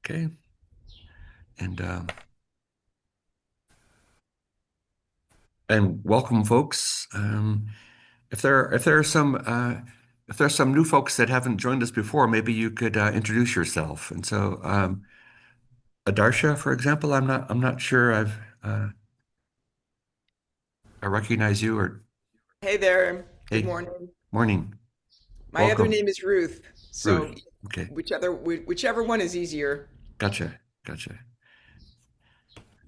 Okay. And and welcome, folks. If there are some new folks that haven't joined us before, maybe you could introduce yourself. And so, Adarsha, for example, I'm not sure I recognize you or Hey there. Good hey, morning. morning, My other welcome, name is Ruth, so Ruth. Okay, whichever one is easier. gotcha.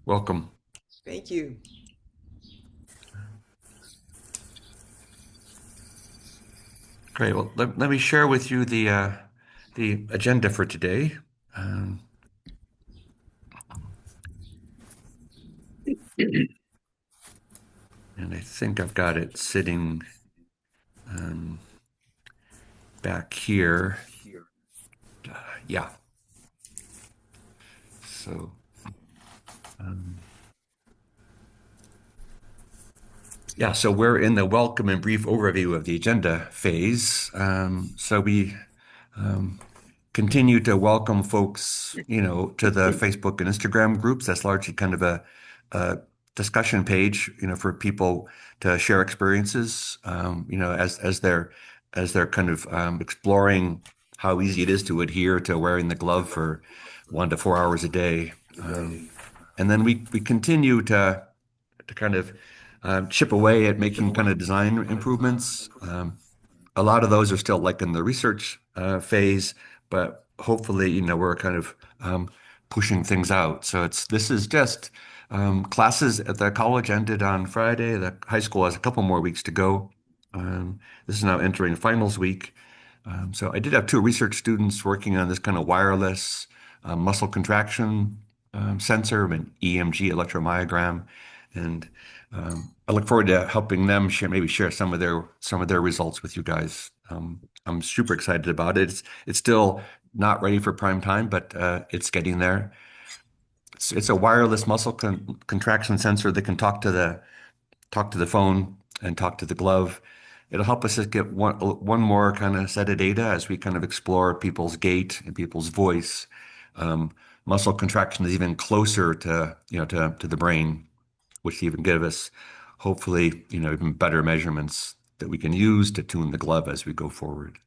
Welcome. Thank you. Great. Well, let me share with you the agenda for today. Um, and I think I've got it sitting um, back here. Yeah. So, um, yeah, so we're in the welcome and brief overview of the agenda phase. So we um, continue to welcome folks, to the Facebook and Instagram groups. That's largely kind of a discussion page, for people to share experiences, as they're kind of exploring how easy it is to adhere to wearing the glove for 1 to 4 hours a day. And then we continue to kind of chip away at making kind of design improvements. A lot of those are still like in the research phase, but hopefully, we're kind of pushing things out. So this is just classes at the college ended on Friday. The high school has a couple more weeks to go. This is now entering finals week. So I did have two research students working on this kind of wireless muscle contraction sensor, an EMG electromyogram, and I look forward to helping them share some of their results with you guys. I'm super excited about it. It's still not ready for prime time, but it's getting there. It's a wireless muscle contraction sensor that can talk to the phone and talk to the glove. It'll help us just get one more kind of set of data as we kind of explore people's gait and people's voice. Um, Muscle contraction is even closer to to the brain, which even give us hopefully even better measurements that we can use to tune the glove as we go forward.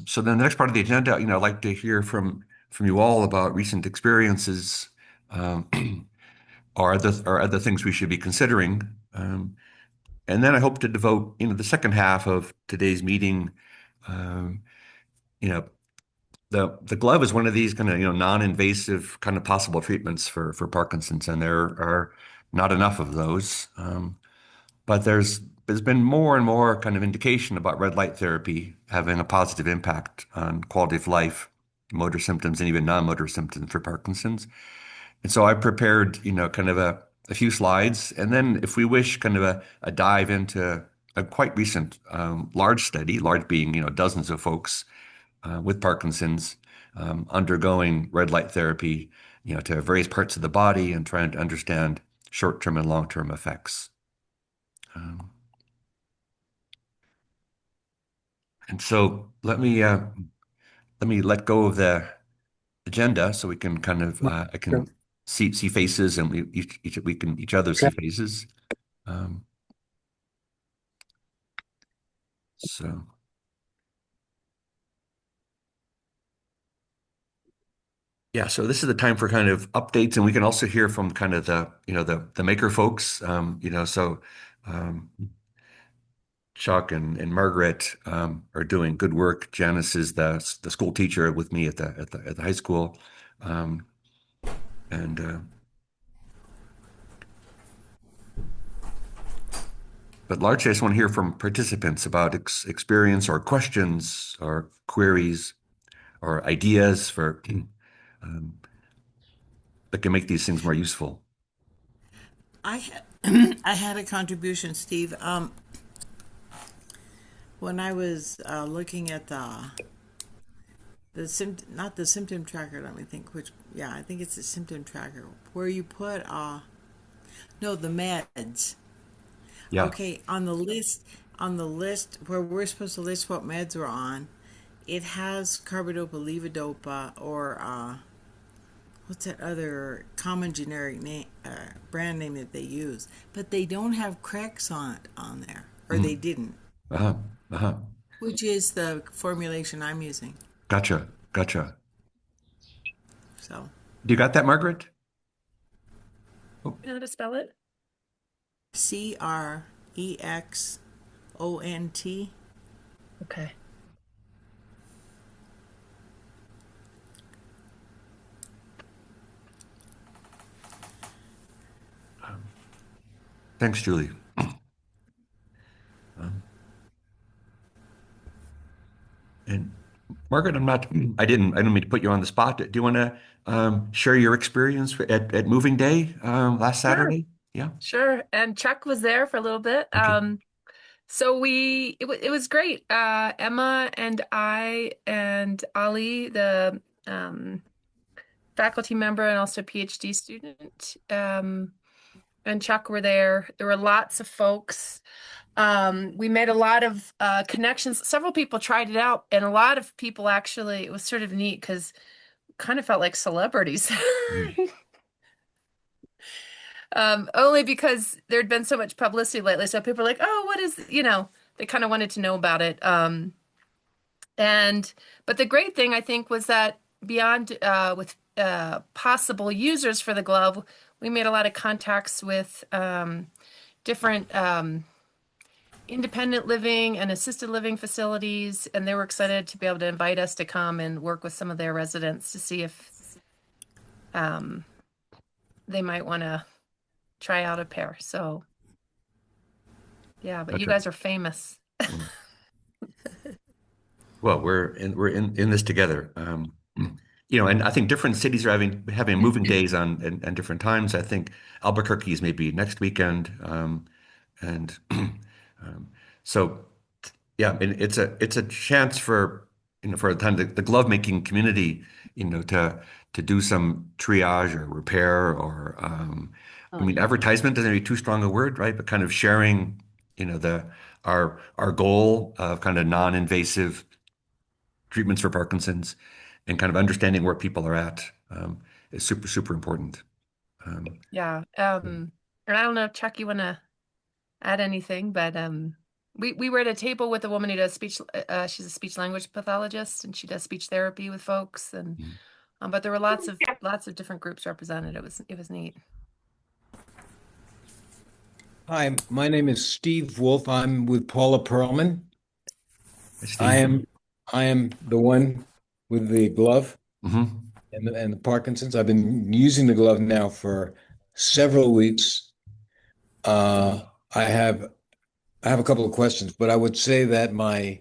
So then the next part of the agenda, I'd like to hear from you all about recent experiences. Um, are other things we should be considering. And then I hope to devote, the second half of today's meeting. Um, you know, the glove is one of these kind of, non-invasive kind of possible treatments for Parkinson's, and there are not enough of those. But there's been more and more kind of indication about red light therapy having a positive impact on quality of life, motor symptoms, and even non-motor symptoms for Parkinson's. And so I prepared, kind of a few slides, and then if we wish, kind of a dive into a quite recent large study, large being, dozens of folks with Parkinson's undergoing red light therapy, to various parts of the body and trying to understand short-term and long-term effects. Um, and so let me let go of the agenda so we can kind of I can see faces, and we can each other see faces. Um, so yeah, so this is the time for kind of updates, and we can also hear from kind of the maker folks. So um, Chuck and Margaret are doing good work. Janice is the school teacher with me at the high school, um, and but largely I just want to hear from participants about experience or questions or queries or ideas for um, that can make these things more useful. I had I had a contribution, Steve. When I was looking at the symptom, not the symptom tracker. Let me think. Which, yeah, I think it's the symptom tracker where you put no, the meds. Yeah. Okay, on the list where we're supposed to list what meds we're on, it has carbidopa, levodopa, or what's that other common generic name, brand name that they use? But they don't have Crexont on there, or they Mm. didn't, Uh-huh. Uh-huh. which is the formulation I'm using. Gotcha. Gotcha. So Do you got that, Margaret? Oh, You know how to spell it? Crexont. Okay. um, thanks, Julie. Um, and Margaret, I didn't mean to put you on the spot. Do you want to share your experience at moving day last Sure. Saturday? Yeah. Sure. And Chuck was there for a little bit. Okay. So it was great. Emma and I and Ali, the faculty member and also PhD student, and Chuck were there. There were lots of folks. We made a lot of connections. Several people tried it out, and a lot of people actually, it was sort of neat because kind of felt like celebrities. Mm. Only because there'd been so much publicity lately. So people are like, oh, what is, they kind of wanted to know about it. And, but the great thing I think was that beyond with possible users for the glove, we made a lot of contacts with different independent living and assisted living facilities, and they were excited to be able to invite us to come and work with some of their residents to see if um, they might want to try out a pair. So yeah, but you Gotcha. guys are famous. Mm. Well, we're in this together. And I think different cities are having moving days and different times. I think Albuquerque's maybe next weekend, and so yeah, and it's a chance for for the glove making community, to do some triage or repair or I mean advertisement doesn't be too strong a word, right? But kind of sharing, the our goal of kind of non-invasive treatments for Parkinson's and kind of understanding where people are at is super, super important. Um, Yeah. And I don't know, Chuck, you want to add anything, but we were at a table with a woman who does speech. She's a speech language pathologist, and she does speech therapy with folks. And mm, but there were lots of different groups represented. It was neat. Hi, my name is Steve Wolf. I'm with Paula Perlman. Hi, I Steve. am I am the one with the glove Hmm. and the Parkinson's. I've been using the glove now for several weeks. I have a couple of questions, but I would say that my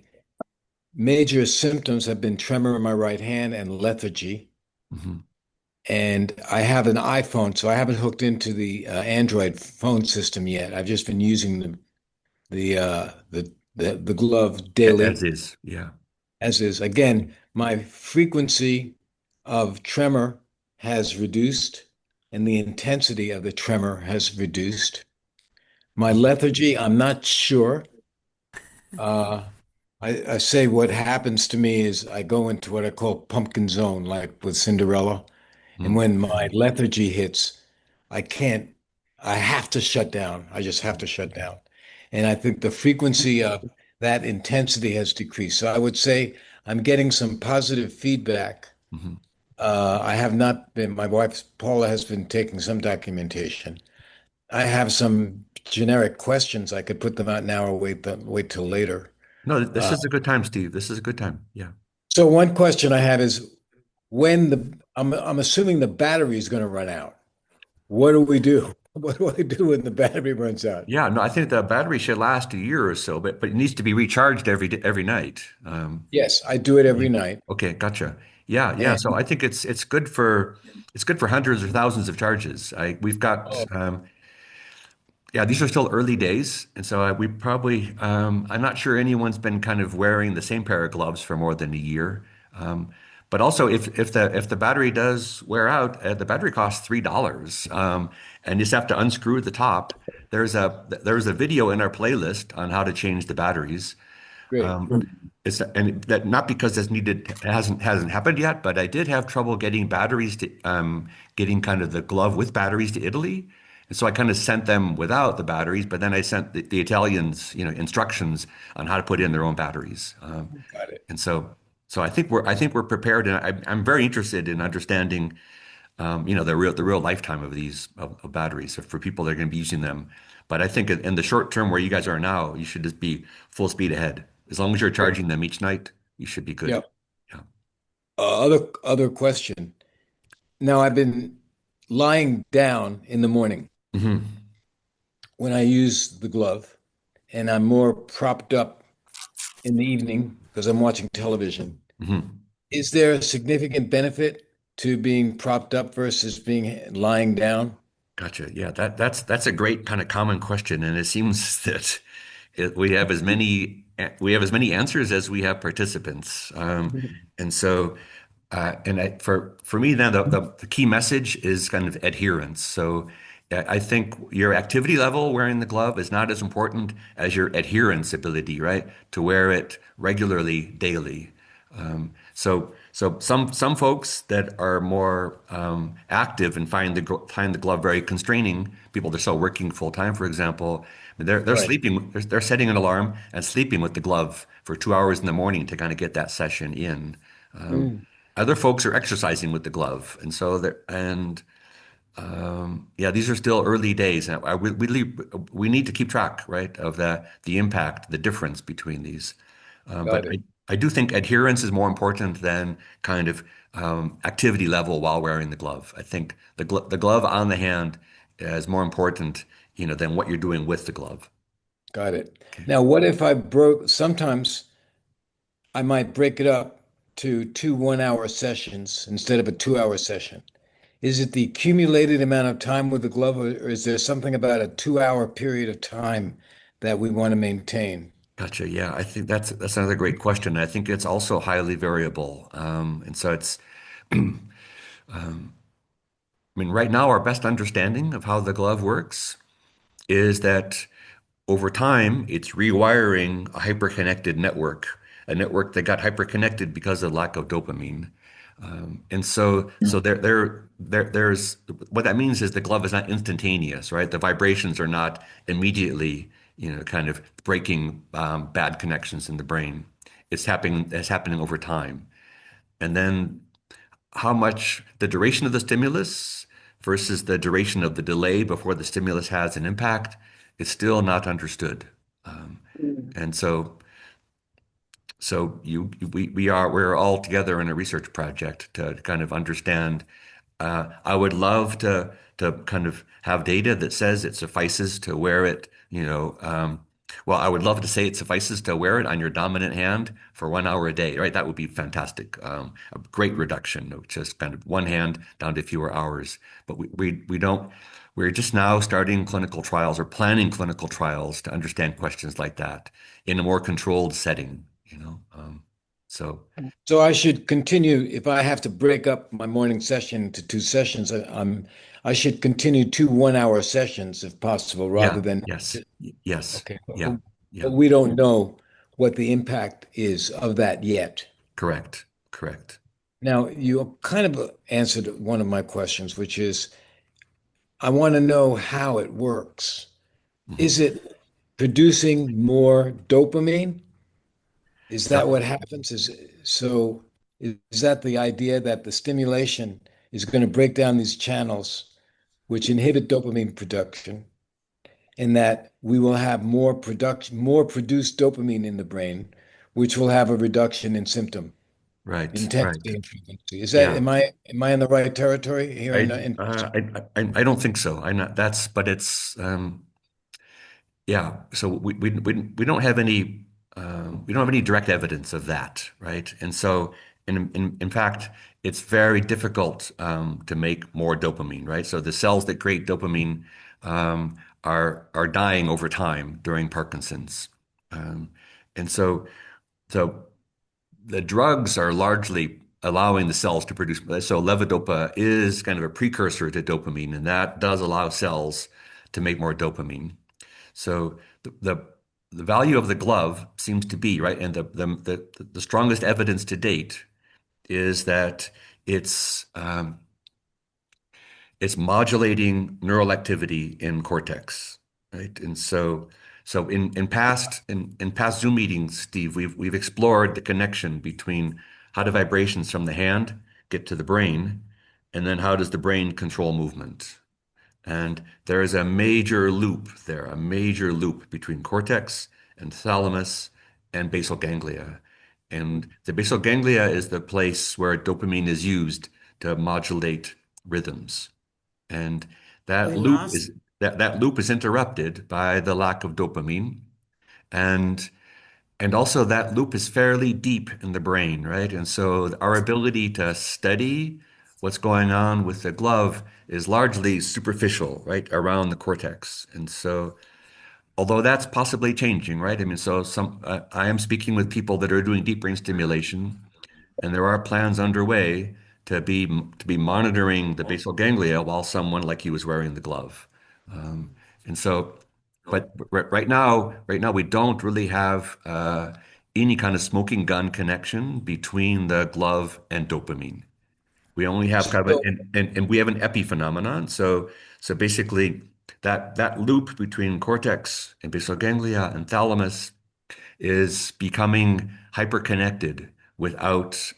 major symptoms have been tremor in my right hand and lethargy. Hmm. And I have an iPhone, so I haven't hooked into the Android phone system yet. I've just been using the glove As daily. is, yeah. As is, again, my frequency of tremor has reduced and the intensity of the tremor has reduced. My lethargy, I'm not sure. Uh, I say what happens to me is I go into what I call pumpkin zone, like with Cinderella. And Mm. when my lethargy hits, I can't, I have to shut down. I just have to shut down. And I think the frequency of that intensity has decreased. So I would say I'm getting some positive feedback. Hmm. I have not been, my wife Paula has been taking some documentation. I have some generic questions. I could put them out now or wait till later. No, this Uh, is a good time, Steve. This is a good time. Yeah. so one question I have is I'm assuming the battery is going to run out. What do we do? What do I do when the battery runs out? Yeah, no, I think the battery should last a year or so, but it needs to be recharged every night. Yes, I do it Yeah. every night. Okay, gotcha. Yeah, yeah. So And I think it's good for hundreds or thousands of charges. We've got oh, Yeah, these are still early days, and so we probably I'm not sure anyone's been kind of wearing the same pair of gloves for more than a year. But also, if the battery does wear out, the battery costs $3, and you just have to unscrew the top. There's a video in our playlist on how to change the batteries. Great. It's and that not because it's needed, it hasn't happened yet, but I did have trouble getting batteries to getting kind of the glove with batteries to Italy. And so I kind of sent them without the batteries, but then I sent the Italians, instructions on how to put in their own batteries. Got it. And so I think we're prepared, and I'm very interested in understanding, the real lifetime of these of batteries for people that are going to be using them. But I think in the short term where you guys are now, you should just be full speed ahead. As long as you're charging them each night, you should be good. Yeah. Yeah. Other question. Now I've been lying down in the morning Hmm. when I use the glove, and I'm more propped up in the evening because I'm watching television. Hmm. Is there a significant benefit to being propped up versus being lying down? Gotcha. Yeah, that's a great kind of common question, and it seems that we have as many answers as we have participants. And so, for me, then the key message is kind of adherence. So, I think your activity level wearing the glove is not as important as your adherence ability, right? To wear it regularly, daily. So some folks that are more active and find the glove very constraining, people that are still working full time, for example, they're Right. sleeping, they're setting an alarm and sleeping with the glove for 2 hours in the morning to kind of get that session in. Um, Mm, Other folks are exercising with the glove, and so yeah, these are still early days, and we need to keep track, right, of the impact, the difference between these. But got it. I do think adherence is more important than kind of activity level while wearing the glove. I think the glove on the hand is more important, than what you're doing with the glove. Got it. Okay. Now, what if I broke? Sometimes I might break it up to two 1 hour sessions instead of a 2 hour session. Is it the accumulated amount of time with the glove, or is there something about a 2 hour period of time that we want to maintain? Gotcha. Yeah, I think that's another great question. I think it's also highly variable, and so it's. I mean, right now, our best understanding of how the glove works is that over time, it's rewiring a hyperconnected network, a network that got hyperconnected because of lack of dopamine. And so there's what that means is the glove is not instantaneous, right? The vibrations are not immediately, kind of breaking bad connections in the brain. It's happening over time. And then how much the duration of the stimulus versus the duration of the delay before the stimulus has an impact is still not understood. Um, and so we're all together in a research project to kind of understand. I would love to kind of have data that says it suffices to wear it, well, I would love to say it suffices to wear it on your dominant hand for 1 hour a day, right? That would be fantastic. A great reduction of just kind of one hand down to fewer hours. But we don't, we're just now starting clinical trials or planning clinical trials to understand questions like that in a more controlled setting, so So I should continue if I have to break up my morning session to two sessions. I should continue two 1 hour sessions if possible, rather yeah, than yes, yes, okay. yeah, But yeah, we don't know what the impact is of that yet. correct, correct. Now, you kind of answered one of my questions, which is I want to know how it works. Is Mhm. it producing more dopamine? Is that Yep, what happens? Is that the idea that the stimulation is going to break down these channels which inhibit dopamine production, and that we will have more produced dopamine in the brain, which will have a reduction in symptom right, intensity right. and frequency. Is that Yeah. am I in the right territory here I in uh, I don't think so. I not that's but it's yeah. So we don't have any direct evidence of that, right? And so in fact, it's very difficult to make more dopamine, right? So the cells that create dopamine are dying over time during Parkinson's, and so the drugs are largely allowing the cells to produce. So levodopa is kind of a precursor to dopamine, and that does allow cells to make more dopamine. So the the value of the glove seems to be, right, and the strongest evidence to date is that it's it's modulating neural activity in cortex, right? And so in past Zoom meetings, Steve, we've explored the connection between how do vibrations from the hand get to the brain, and then how does the brain control movement? And there is a major loop there, a major loop between cortex and thalamus and basal ganglia. And the basal ganglia is the place where dopamine is used to modulate rhythms. And that We loop lost. is that loop is interrupted by the lack of dopamine. And and also that loop is fairly deep in the brain, right? And so our ability to study what's going on with the glove is largely superficial, right, around the cortex. And so although that's possibly changing, right? I mean, so I am speaking with people that are doing deep brain stimulation, and there are plans underway to be monitoring the basal ganglia while someone like you is wearing the glove. And so, but right now we don't really have any kind of smoking gun connection between the glove and dopamine. We only have kind of So, and we have an epiphenomenon. So basically that loop between cortex and basal ganglia and thalamus is becoming hyperconnected without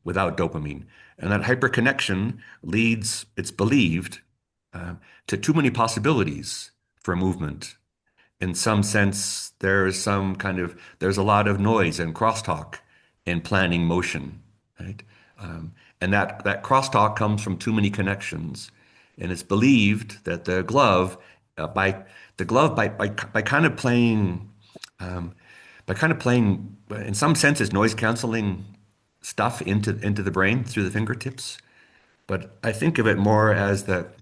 without dopamine. And that hyperconnection leads, it's believed, uh, to too many possibilities for movement. In some sense, there's a lot of noise and crosstalk in planning motion, right? And that crosstalk comes from too many connections. And it's believed that the glove by kind of playing um, in some senses, noise canceling stuff into the brain through the fingertips. But I think of it more as that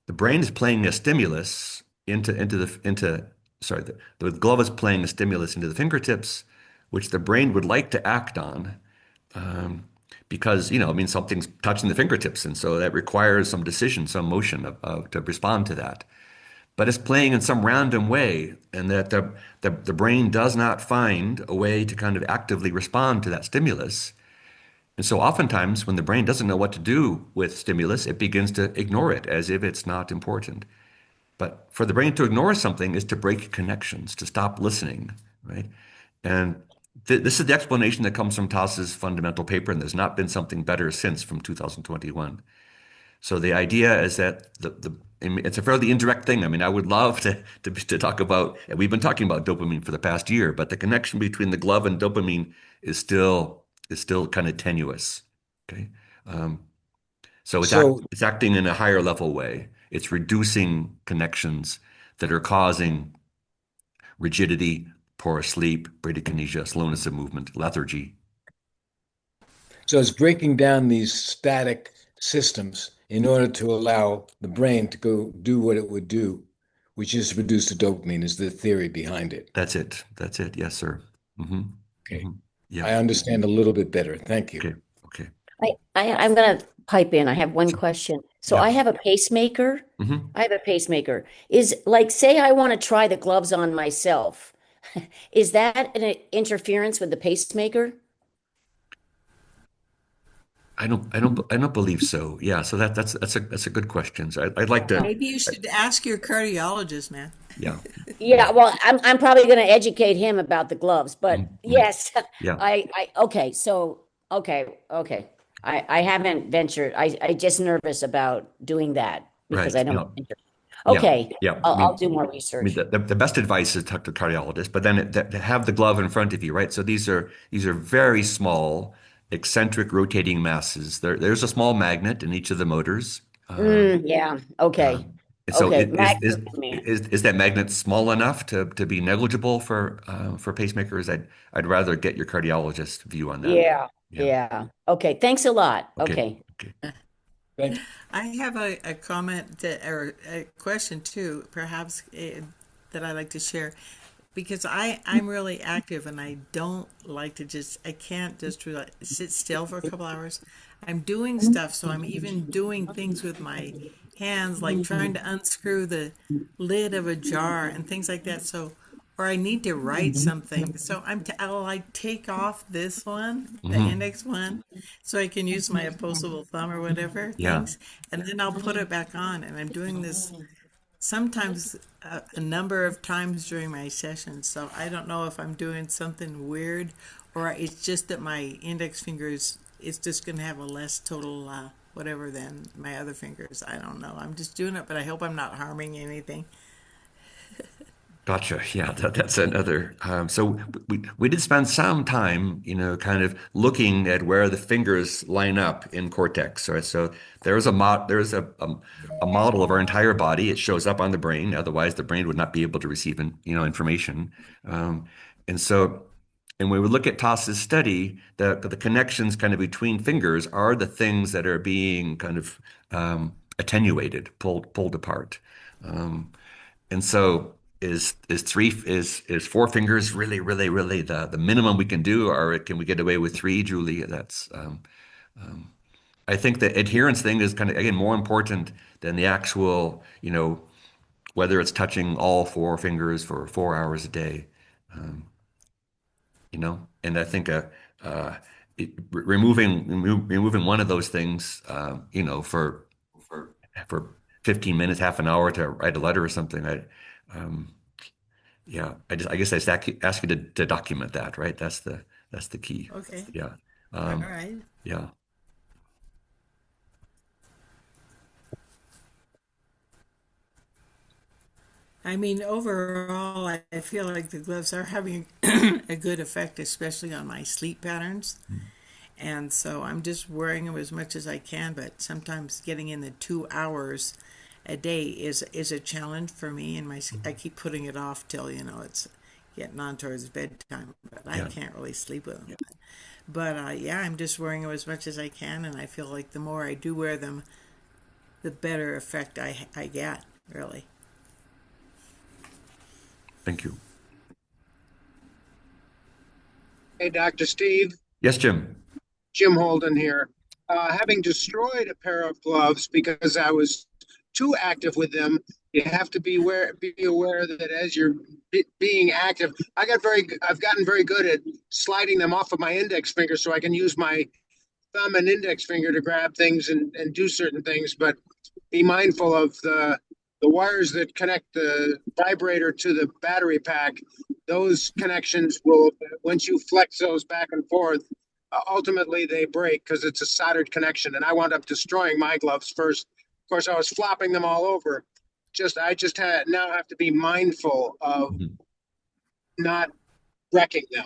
the brain is playing a stimulus into sorry, the glove is playing a stimulus into the fingertips, which the brain would like to act on, because I mean something's touching the fingertips, and so that requires some decision, some motion to respond to that. But it's playing in some random way, and that the brain does not find a way to kind of actively respond to that stimulus. And so oftentimes when the brain doesn't know what to do with stimulus, it begins to ignore it as if it's not important. But for the brain to ignore something is to break connections, to stop listening, right? And this is the explanation that comes from Tass's fundamental paper, and there's not been something better since from 2021. So the idea is that I mean, it's a fairly indirect thing. I mean, I would love to talk about, and we've been talking about dopamine for the past year, but the connection between the glove and dopamine is still kind of tenuous. Okay, um, so so, it's acting in a higher level way. It's reducing connections that are causing rigidity, poor sleep, bradykinesia, slowness of movement, lethargy. so it's breaking down these static systems in order to allow the brain to go do what it would do, which is reduce the dopamine, is the theory behind it. That's it. That's it. Yes, sir. hmm Okay. Yeah. I understand a little bit better. Thank you. Okay. Okay. I'm going to pipe in. I have one question. So Yeah. I have a pacemaker. hmm I have a pacemaker. Is like, say I want to try the gloves on myself. Is that an interference with the pacemaker? I don't believe so. Yeah. So that's a good question. So I'd like to. Maybe you should ask your cardiologist, man. Yeah. Yeah, well, I'm probably going to educate him about the gloves, but Mhm. yes, Yeah. okay, so, okay. I haven't ventured, I just nervous about doing that because Right. I You don't. know. Yeah. Okay, Yeah. I'll do more I mean, research. the best advice is to talk to a cardiologist, but then to have the glove in front of you, right? So these are very small, eccentric rotating masses. There's a small magnet in each of the motors. Yeah, okay, And so okay, Magnet Command. is that magnet small enough to be negligible for pacemakers? I'd rather get your cardiologist view on that. Yeah, Yeah. yeah. Okay, thanks a lot. Okay. Okay. Okay. Thank I have a comment or a question too, perhaps that I like to share, because I'm really active and I don't like to I can't just really sit still for a couple hours. I'm doing stuff, so I'm even doing things with my hands, like trying to unscrew the lid of a jar and things like that. So or I need to write something. So I'll like take off this one, the Hmm. index one, so I can use my opposable thumb or whatever Yeah. things, and then I'll put it back on. And I'm doing this sometimes a number of times during my sessions. So I don't know if I'm doing something weird, or it's just that my index fingers it's just going to have a less total whatever than my other fingers. I don't know. I'm just doing it, but I hope I'm not harming anything. Gotcha. Yeah, that's another. So we did spend some time, kind of looking at where the fingers line up in cortex. So there's a model of our entire body. It shows up on the brain. Otherwise, the brain would not be able to receive information. Um, and so, and when we look at Toss's study, the connections kind of between fingers are the things that are being kind of attenuated, pulled apart. Um, and so is four fingers really the minimum we can do, or can we get away with three, Julie? I think the adherence thing is kind of again more important than the actual, whether it's touching all four fingers for 4 hours a day, And I think removing one of those things, for 15 minutes, half an hour to write a letter or something. Um, Yeah, I guess I just ask you to document that, right? That's the key. Okay. Yeah. All Um, right. yeah. I mean, overall, I feel like the gloves are having a good effect, especially on my sleep patterns. And so I'm just wearing them as much as I can, but sometimes getting in the 2 hours a day is a challenge for me. And I keep putting it off till it's getting on towards bedtime, but I Yeah. can't really sleep with them. But yeah, I'm just wearing them as much as I can, and I feel like the more I do wear them, the better effect I get, really. Thank you. Hey, Dr. Steve, Yes, Jim. Jim Holden here. Having destroyed a pair of gloves because I was too active with them, you have to be aware that as you're being active, I've gotten very good at sliding them off of my index finger so I can use my thumb and index finger to grab things and do certain things. But be mindful of the wires that connect the vibrator to the battery pack. Those connections will, once you flex those back and forth, ultimately they break because it's a soldered connection. And I wound up destroying my gloves first. Of course, I was flopping them all over. I just now have to be mindful of Mhm. not wrecking them.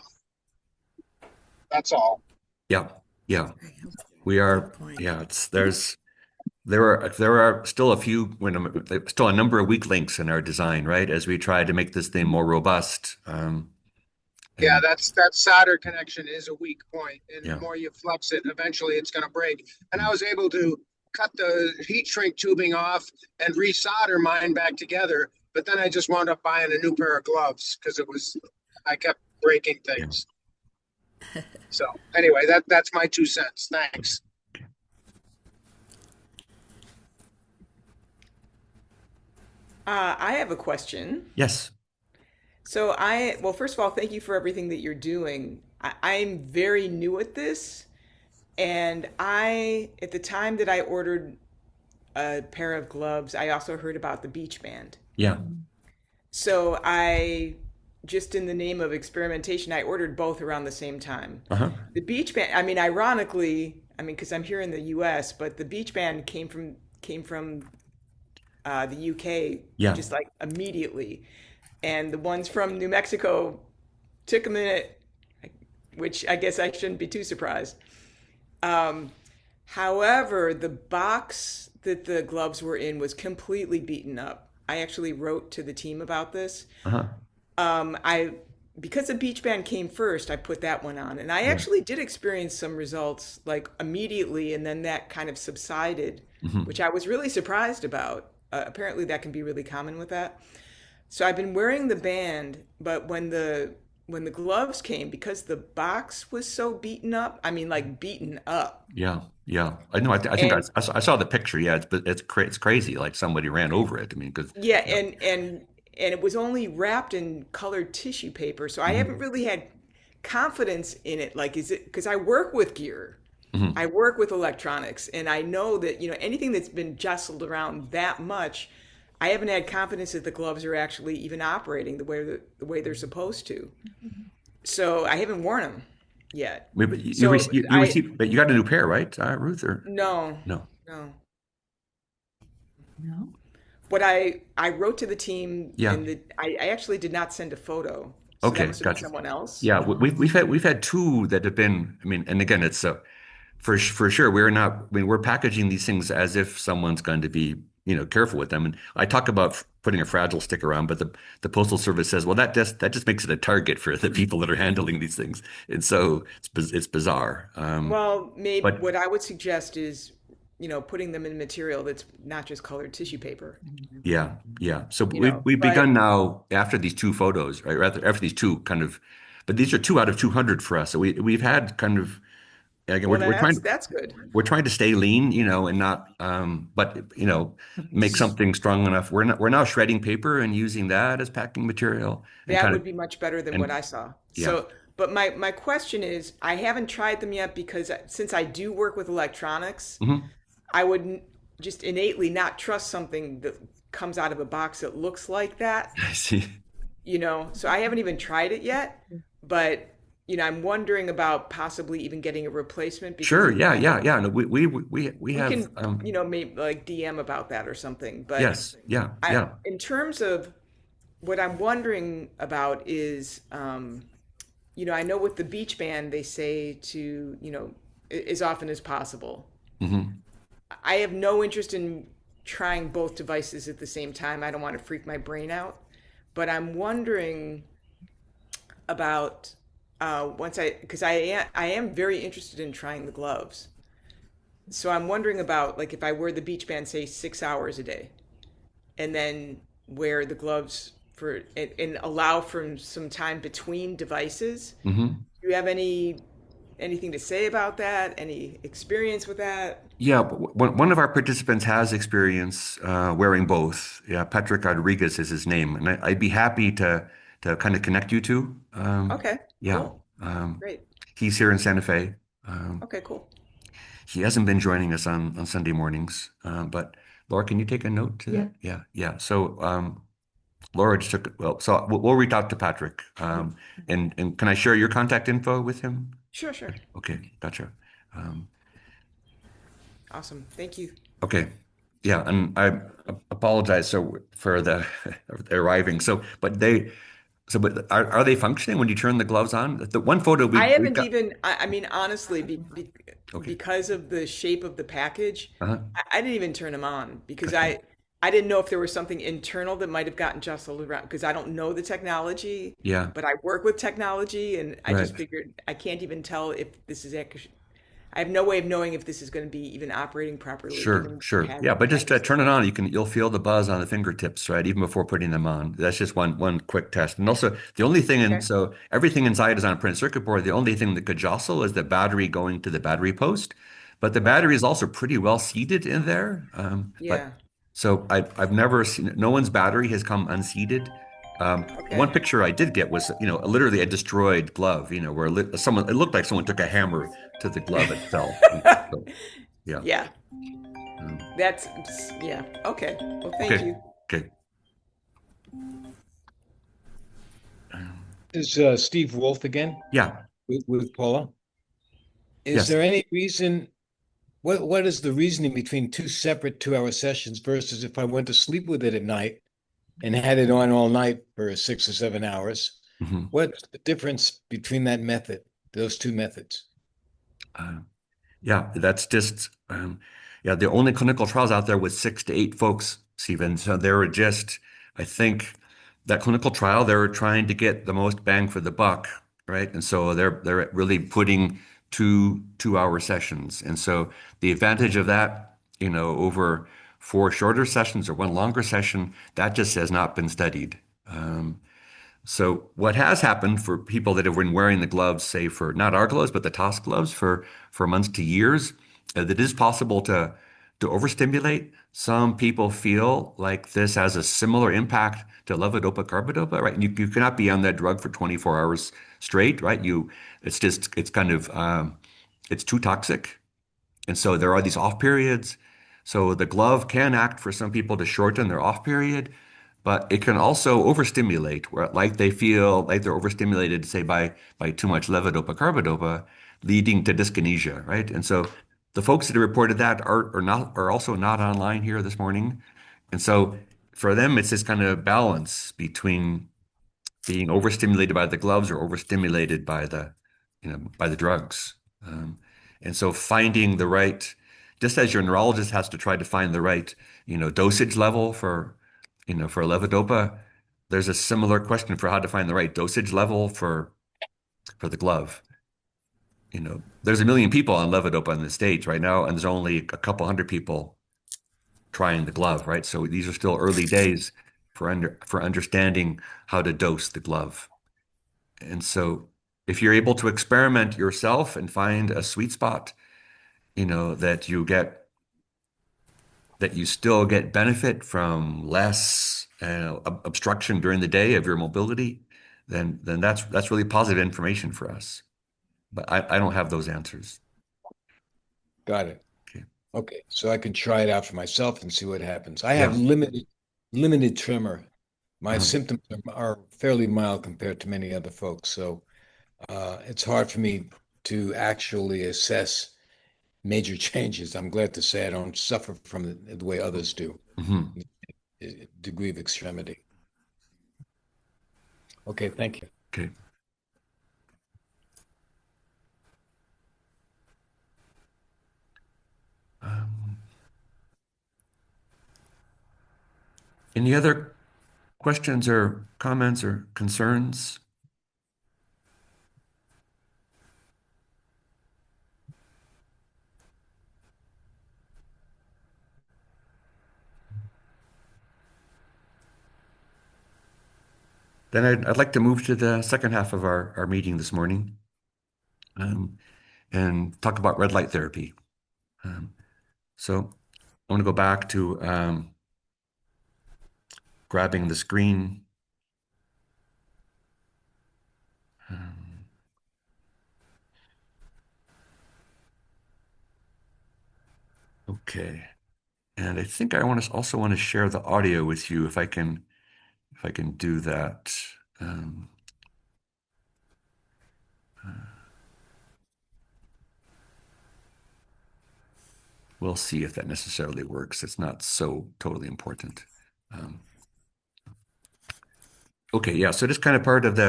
That's all. Yeah. Yeah. Very helpful. We Good are. point. Yeah. There are still still a number of weak links in our design, right? As we try to make this thing more robust. Yeah, And that solder connection is a weak point, and the yeah. more you flex it, eventually it's going to break. And I was able to cut the heat shrink tubing off and resolder mine back together, but then I just wound up buying a new pair of gloves because I kept breaking Yeah. things. So anyway, that's my 2 cents. Thanks. I have a question. Yes. So well, first of all, thank you for everything that you're doing. I'm very new at this, and at the time that I ordered a pair of gloves, I also heard about the beach band. Yeah. So just in the name of experimentation, I ordered both around the same time. Uh-huh. The beach band, I mean, ironically, because I'm here in the U.S., but the beach band came from the UK Yeah. just like immediately, and the ones from New Mexico took a minute, which I guess I shouldn't be too surprised. Um, However, the box that the gloves were in was completely beaten up. I actually wrote to the team about this. Uh-huh. I Because the beach band came first, I put that one on, and I Yeah. actually did experience some results like immediately, and then that kind of subsided, Hmm. which I was really surprised about. Apparently, that can be really common with that. So I've been wearing the band, but when the gloves came, because the box was so beaten up, I mean, like beaten up, Yeah. Yeah. I know. I think and I saw the picture. Yeah. It's crazy. Like somebody ran over it. I mean, because yeah, yeah. and it was only wrapped in colored tissue paper. So I haven't Hmm. really had confidence in it. Like, is it because I work with gear, Hmm. I work with electronics, and I know that, anything that's been jostled around that much, I haven't had confidence that the gloves are actually even operating the way they're supposed to. So I haven't worn them yet. But So you received, but you got a new pair, right, Ruth? Or no, no? no. No. But I wrote to the team, Yeah. and I actually did not send a photo. So that Okay, must have been gotcha. someone else. Yeah, we've had two that have been. I mean, and again, it's for sure. We're not. I mean, we're packaging these things as if someone's going to be careful with them. And I talk about putting a fragile sticker on, but the postal service says, well, that just makes it a target for the people that are handling these things, and so it's bizarre. Well, maybe But what I would suggest is, putting them in material that's not just colored tissue paper. yeah, yeah. So we've But begun now after these two photos, right? Rather after these two kind of, but these are two out of 200 for us. So we've had kind of again well, we're that's trying. that's good. We're trying to stay lean, and not, but make something strong enough. We're now shredding paper and using that as packing material and That kind of, would be much better than what and I saw. yeah, So, but my question is, I haven't tried them yet because since I do work with electronics, hmm. I would just innately not trust something that comes out of a box that looks like that. I see. So I haven't even tried it yet, but I'm wondering about possibly even getting a replacement because Sure, yeah, yeah, yeah. No, we we have, can, maybe like DM about that or something. But yes, yeah, yeah. in terms of what I'm wondering about is, I know with the beach band they say to, as often as possible. Hmm. I have no interest in trying both devices at the same time. I don't want to freak my brain out, but I'm wondering about once because I am very interested in trying the gloves. So I'm wondering about like if I wear the beach band say 6 hours a day, and then wear the gloves for and allow for some time between devices. Hmm. Do you have anything to say about that? Any experience with that? Yeah, but one of our participants has experience wearing both. Yeah, Patrick Rodriguez is his name, and I'd be happy to kind of connect you two. Okay, Yeah, cool, um, great. he's here in Santa Fe. Um, Okay, cool. he hasn't been joining us on Sunday mornings, but Laura, can you take a note to that? Yeah, yeah. So Laura just took well. So we'll reach out to Patrick, and can I share your contact info with him? Sure, sure. Okay, gotcha. Um, Awesome. Thank you. okay, yeah, and I apologize for the arriving. But are they functioning when you turn the gloves on? The one photo I we've haven't got. even, I mean, honestly, Okay. because of the shape of the package, Uh-huh. I didn't even turn them on because Gotcha. I didn't know if there was something internal that might have gotten jostled around because I don't know the technology, Yeah. but I work with technology and I just Right. figured I can't even tell if this is actually, I have no way of knowing if this is going to be even operating properly Sure, given sure. how Yeah, but how just this turn thing. it on. You'll feel the buzz on the fingertips, right? Even before putting them on. That's just one quick test. And also the only thing, and Okay. so everything inside is on a printed circuit board. The only thing that could jostle is the battery going to the battery post. But the Okay. battery is also pretty well seated in there. But Yeah. so I've never seen no one's battery has come unseated. One Okay. picture I did get was, literally a destroyed glove, where it looked like someone took a hammer to the glove itself. So, yeah. Yeah. Um, That's, yeah. Okay. Well, thank okay. you. Okay. Is Steve Wolf again Yeah. with Paula? Is Yes. there any reason? What is the reasoning between two separate 2 hour sessions versus if I went to sleep with it at night and had it on all night for 6 or 7 hours? Hmm. What's the difference between that method, those two methods? Uh, yeah, that's just yeah, the only clinical trials out there with 6 to 8 folks, Stephen. So they were just, I think that clinical trial, they were trying to get the most bang for the buck, right? And so they're really putting two-hour sessions. And so the advantage of that, over 4 shorter sessions or one longer session, that just has not been studied. So what has happened for people that have been wearing the gloves, say for not our gloves, but the TOS gloves for months to years, that it is possible to overstimulate. Some people feel like this has a similar impact to levodopa carbidopa, right? You cannot be on that drug for 24 hours straight, right? It's kind of, it's too toxic. And so there are these off periods. So the glove can act for some people to shorten their off period, but it can also overstimulate, where like they feel like they're overstimulated, say by too much levodopa carbidopa, leading to dyskinesia, right? And so the folks that have reported that are also not online here this morning. And so for them, it's this kind of balance between being overstimulated by the gloves or overstimulated by by the drugs. Um, and so finding the right, just as your neurologist has to try to find the right, dosage level for levodopa, there's a similar question for how to find the right dosage level for the glove. There's a million people on levodopa in the States right now, and there's only a couple hundred people trying the glove, right? So these are still early days for understanding how to dose the glove. And so if you're able to experiment yourself and find a sweet spot, that you still get benefit from less obstruction during the day of your mobility, then that's really positive information for us. But I don't have those answers. Got it. Okay. Okay, so I can try it out for myself and see what happens. I have Yeah. limited tremor. My Um, symptoms are fairly mild compared to many other folks, so it's hard for me to actually assess major changes. I'm glad to say I don't suffer from the way others do, mhm. degree of extremity. Okay, thank you. Okay. Um, any other questions or comments or concerns? Then I'd like to move to the second half of our meeting this morning, um, and talk about red light therapy. Um, so I want to go back to grabbing the screen. Um, okay. And I think also want to share the audio with you if I can do that. Um, uh, we'll see if that necessarily works. It's not so totally important. Um, okay, yeah. So this kind of part of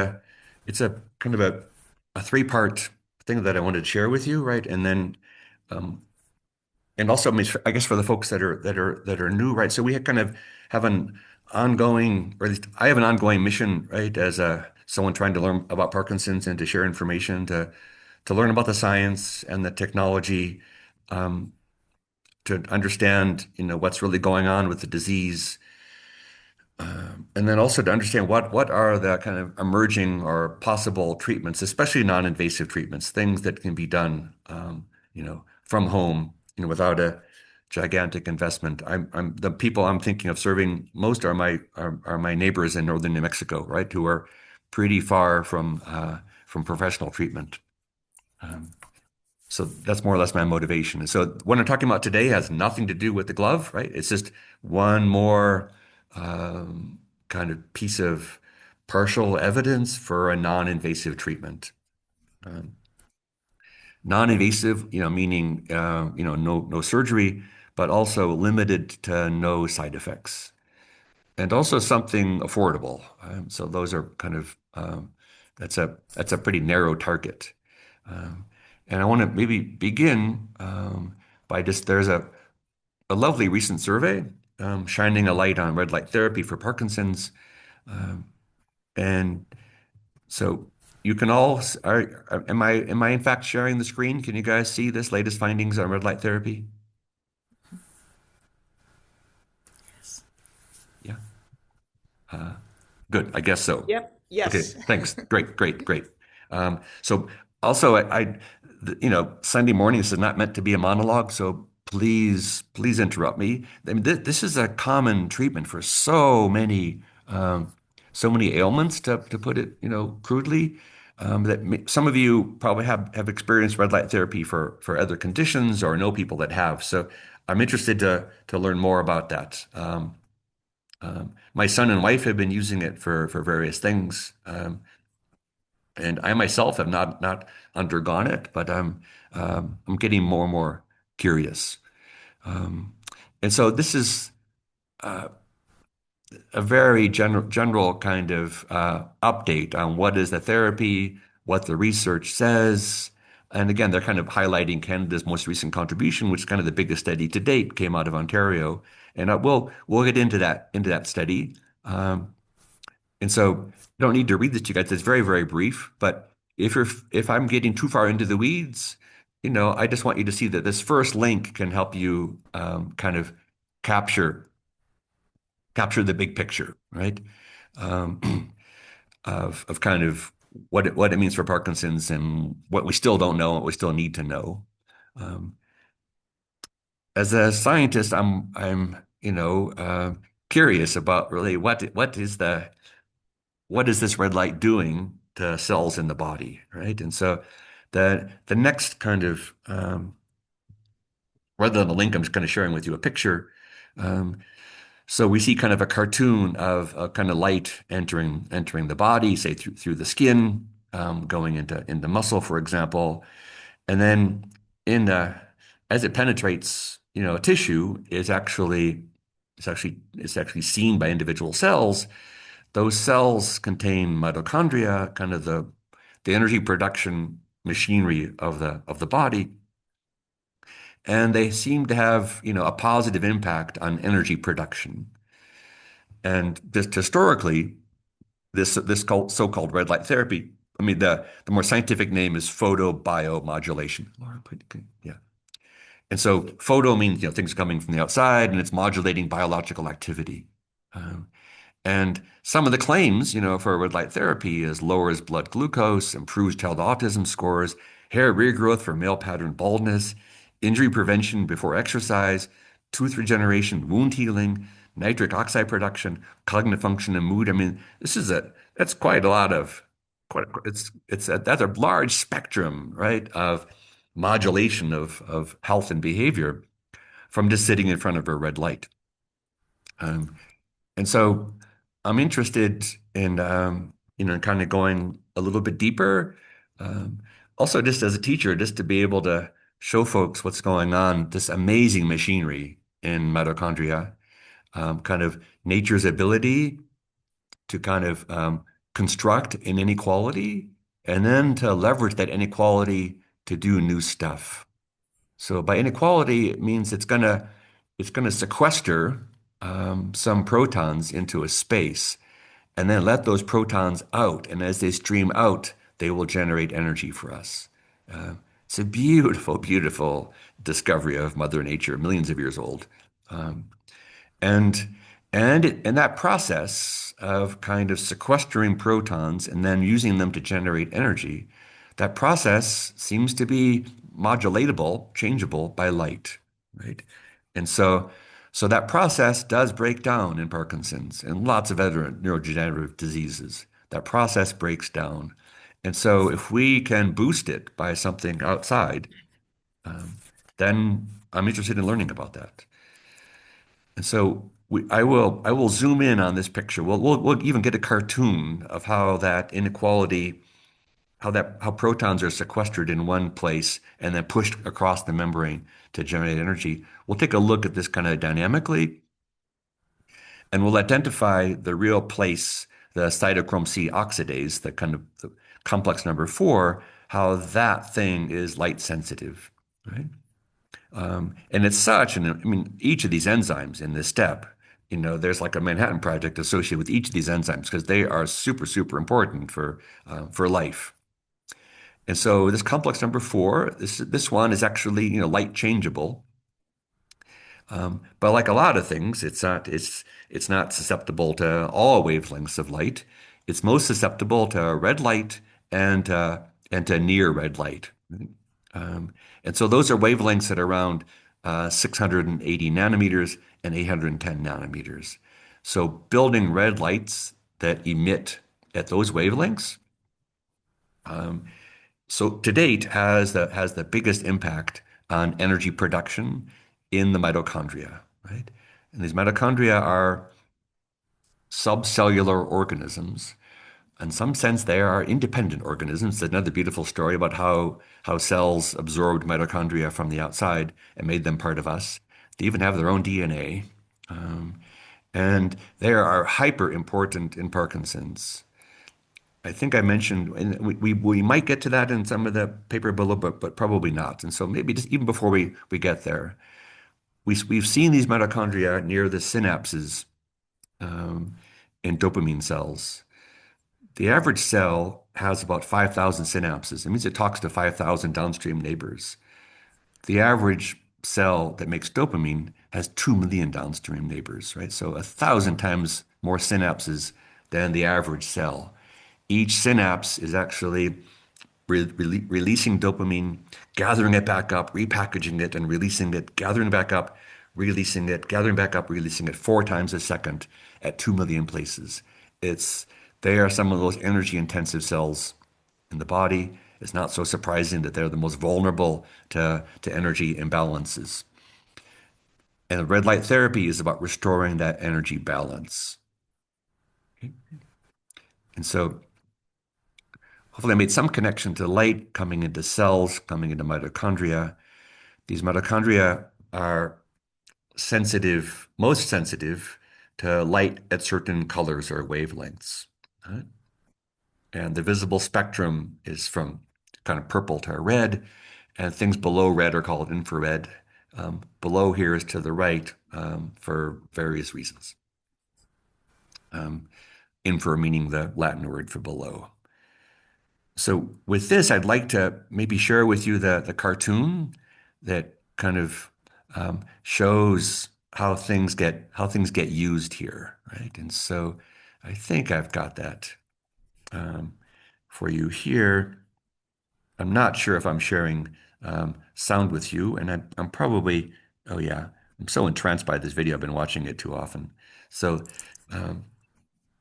it's a kind of a three-part thing that I wanted to share with you, right? And then um, and also, I guess for the folks that are new, right? So we kind of have an ongoing, or at least I have an ongoing mission, right? As someone trying to learn about Parkinson's and to share information, to learn about the science and the technology, um, to understand, what's really going on with the disease, and then also to understand what are the kind of emerging or possible treatments, especially non-invasive treatments, things that can be done, from home, without a gigantic investment. The people I'm thinking of serving most are my neighbors in northern New Mexico, right, who are pretty far from professional treatment. Um, so that's more or less my motivation. And so what I'm talking about today has nothing to do with the glove, right? It's just one more kind of piece of partial evidence for a non-invasive treatment. Um, Non-invasive, meaning no surgery, but also limited to no side effects, and also something affordable. So those are kind of that's a pretty narrow target. Um, and I want to maybe begin by just there's a lovely recent survey shining a light on red light therapy for Parkinson's. Um, and so you can all, am I in fact sharing the screen? Can you guys see this latest findings on red light therapy? Yes. Yeah. Good. I guess so. Yep. Okay. Yes. Thanks. Great, great, great. So also Sunday morning, this is not meant to be a monologue. So please interrupt me. I mean, this is a common treatment for so many ailments, to put it, crudely. Some of you probably have experienced red light therapy for other conditions or know people that have. So I'm interested to learn more about that. My son and wife have been using it for various things, and I myself have not undergone it, but I'm getting more and more curious. Um, and so this is a very general kind of update on what is the therapy, what the research says. And again, they're kind of highlighting Canada's most recent contribution, which is kind of the biggest study to date, came out of Ontario. And we'll get into that study. And so you don't need to read this to you guys. It's very, very brief. But if I'm getting too far into the weeds, I just want you to see that this first link can help you kind of capture the big picture, right? Um, of kind of what it means for Parkinson's and what we still don't know, what we still need to know. Um, as a scientist, I'm curious about really what is this red light doing to cells in the body, right? And so the next kind of rather than the link, I'm just kind of sharing with you a picture. Um, So we see kind of a cartoon of a kind of light entering the body, say through the skin, going into muscle, for example, and then in the as it penetrates, a tissue it's actually seen by individual cells. Those cells contain mitochondria, kind of the energy production machinery of the body, and they seem to have, a positive impact on energy production. And just historically, this so-called red light therapy, I mean, the more scientific name is photobiomodulation. Laura, yeah. And so photo means, things coming from the outside, and it's modulating biological activity. Um, and some of the claims, for red light therapy is lowers blood glucose, improves child autism scores, hair regrowth for male pattern baldness, injury prevention before exercise, tooth regeneration, wound healing, nitric oxide production, cognitive function and mood. I mean, that's quite a lot of that's a large spectrum, right, of modulation of health and behavior from just sitting in front of a red light. Um, and so I'm interested in, kind of going a little bit deeper. Um, Also, just as a teacher, just to be able to show folks what's going on, this amazing machinery in mitochondria, kind of nature's ability to kind of construct an inequality and then to leverage that inequality to do new stuff. So by inequality, it means it's gonna sequester some protons into a space and then let those protons out. And as they stream out, they will generate energy for us. Uh, it's a beautiful, beautiful discovery of Mother Nature, millions of years old. Um, and and that process of kind of sequestering protons and then using them to generate energy, that process seems to be modulatable, changeable by light, right? And so that process does break down in Parkinson's and lots of other neurodegenerative diseases. That process breaks down. And so if we can boost it by something outside, um, then I'm interested in learning about that. And so I will zoom in on this picture. We'll even get a cartoon of how that inequality, how protons are sequestered in one place and then pushed across the membrane to generate energy. We'll take a look at this kind of dynamically, and we'll identify the real place, the cytochrome C oxidase, the kind of the complex number 4, how that thing is light sensitive, right? And it's such, and I mean, each of these enzymes in this step, there's like a Manhattan Project associated with each of these enzymes because they are super, super important for life. And so this complex number 4, this one is actually, light changeable. But like a lot of things, it's not susceptible to all wavelengths of light. It's most susceptible to red light and to near red light. And so those are wavelengths that are around 680 nanometers, and 810 nanometers. So building red lights that emit at those wavelengths, so to date has the biggest impact on energy production in the mitochondria, right? And these mitochondria are subcellular organisms. In some sense, they are independent organisms. There's another beautiful story about how cells absorbed mitochondria from the outside and made them part of us. They even have their own DNA. And they are hyper important in Parkinson's. I think I mentioned, and we might get to that in some of the paper below, but probably not. And so maybe just even before we get there, we've seen these mitochondria near the synapses in dopamine cells. The average cell has about 5,000 synapses. It means it talks to 5,000 downstream neighbors. The average cell that makes dopamine has 2 million downstream neighbors, right? So 1,000 times more synapses than the average cell. Each synapse is actually releasing dopamine, gathering it back up, repackaging it, and releasing it, gathering back up, releasing it, gathering back up, releasing it 4 times a second at 2 million places. They are some of those energy intensive cells in the body. It's not so surprising that they're the most vulnerable to energy imbalances. And red light therapy is about restoring that energy balance. Okay. And so hopefully I made some connection to light coming into cells, coming into mitochondria. These mitochondria are sensitive, most sensitive to light at certain colors or wavelengths. Right? And the visible spectrum is from kind of purple to red, and things below red are called infrared. Below here is to the right for various reasons. Infra meaning the Latin word for below. So with this, I'd like to maybe share with you the cartoon that kind of shows how things get used here, right? And so I think I've got that for you here. I'm not sure if I'm sharing sound with you, and I'm probably, oh yeah, I'm so entranced by this video. I've been watching it too often. So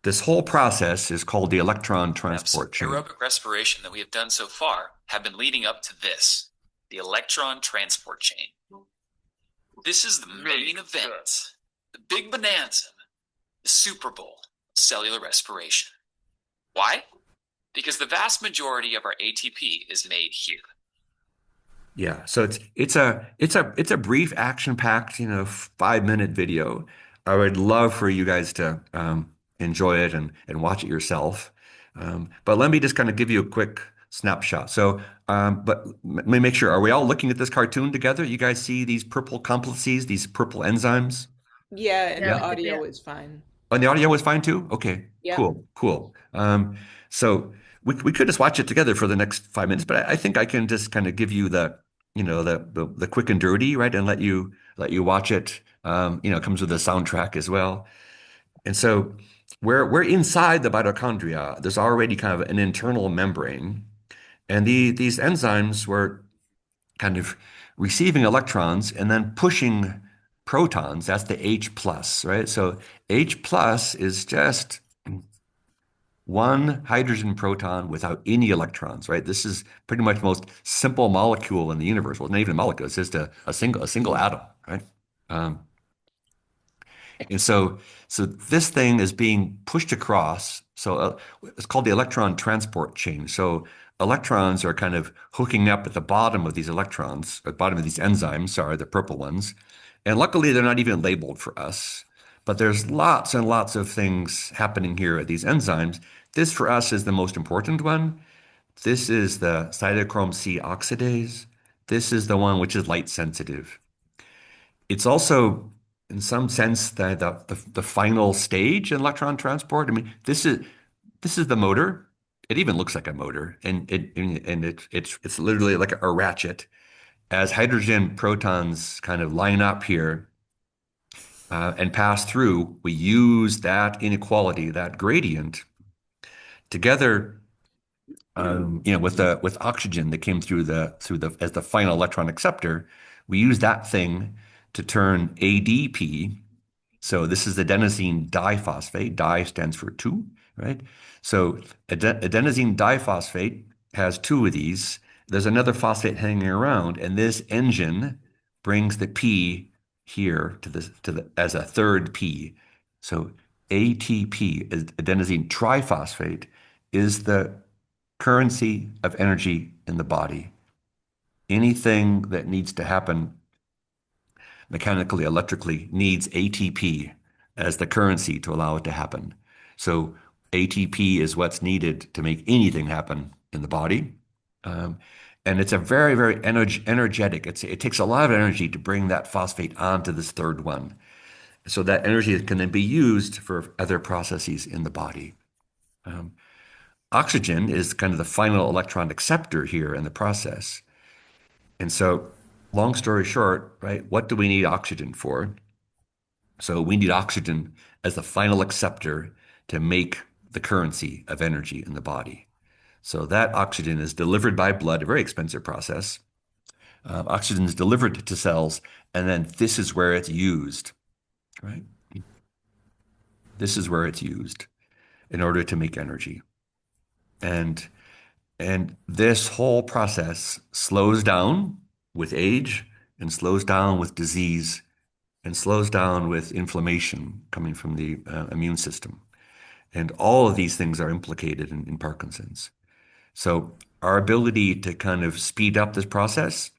this whole process is called the electron transport chain. Aerobic respiration that we have done so far have been leading up to this, the electron transport chain. This is the main event, the big bonanza, the Super Bowl of cellular respiration. Why? Because the vast majority of our ATP is made here. Yeah, so it's a brief action-packed, 5-minute video. I would love for you guys to enjoy it and watch it yourself. But let me just kind of give you a quick snapshot. So, but let me make sure, are we all looking at this cartoon together? You guys see these purple complexes, these purple enzymes? Yeah, and Yeah. the audio is fine. And the audio was fine too? Okay, Yeah. cool. So we could just watch it together for the next 5 minutes, but I think I can just kind of give you the quick and dirty, right? And let you watch it. It comes with a soundtrack as well. And so we're inside the mitochondria. There's already kind of an internal membrane, and these enzymes were kind of receiving electrons and then pushing protons. That's the H plus, right? So H plus is just one hydrogen proton without any electrons, right? This is pretty much the most simple molecule in the universe. Well, not even a molecule, it's just a single atom, right? And so this thing is being pushed across. So it's called the electron transport chain. So electrons are kind of hooking up at the bottom of these electrons, at the bottom of these enzymes, sorry, the purple ones. And luckily, they're not even labeled for us. But there's lots and lots of things happening here at these enzymes. This for us is the most important one. This is the cytochrome C oxidase. This is the one which is light sensitive. It's also, in some sense, the final stage in electron transport. I mean, this is the motor. It even looks like a motor, and it's literally like a ratchet. As hydrogen protons kind of line up here and pass through, we use that inequality, that gradient, together, with oxygen that came through as the final electron acceptor. we use that thing to turn ADP. So this is adenosine diphosphate. Di stands for two, right? So adenosine diphosphate has two of these. There's another phosphate hanging around, and this engine brings the P here to the as a third P. So ATP, is adenosine triphosphate, is the currency of energy in the body. Anything that needs to happen mechanically, electrically, needs ATP as the currency to allow it to happen. So ATP is what's needed to make anything happen in the body. Um, and it's a very, very energetic. It takes a lot of energy to bring that phosphate onto this third one. So that energy can then be used for other processes in the body. Um, Oxygen is kind of the final electron acceptor here in the process. And so, long story short, right, what do we need oxygen for? So we need oxygen as the final acceptor to make the currency of energy in the body. So that oxygen is delivered by blood, a very expensive process. Oxygen is delivered to cells, and then this is where it's used, right? This is where it's used in order to make energy. And this whole process slows down with age and slows down with disease and slows down with inflammation coming from the immune system. And all of these things are implicated in Parkinson's. So our ability to kind of speed up this process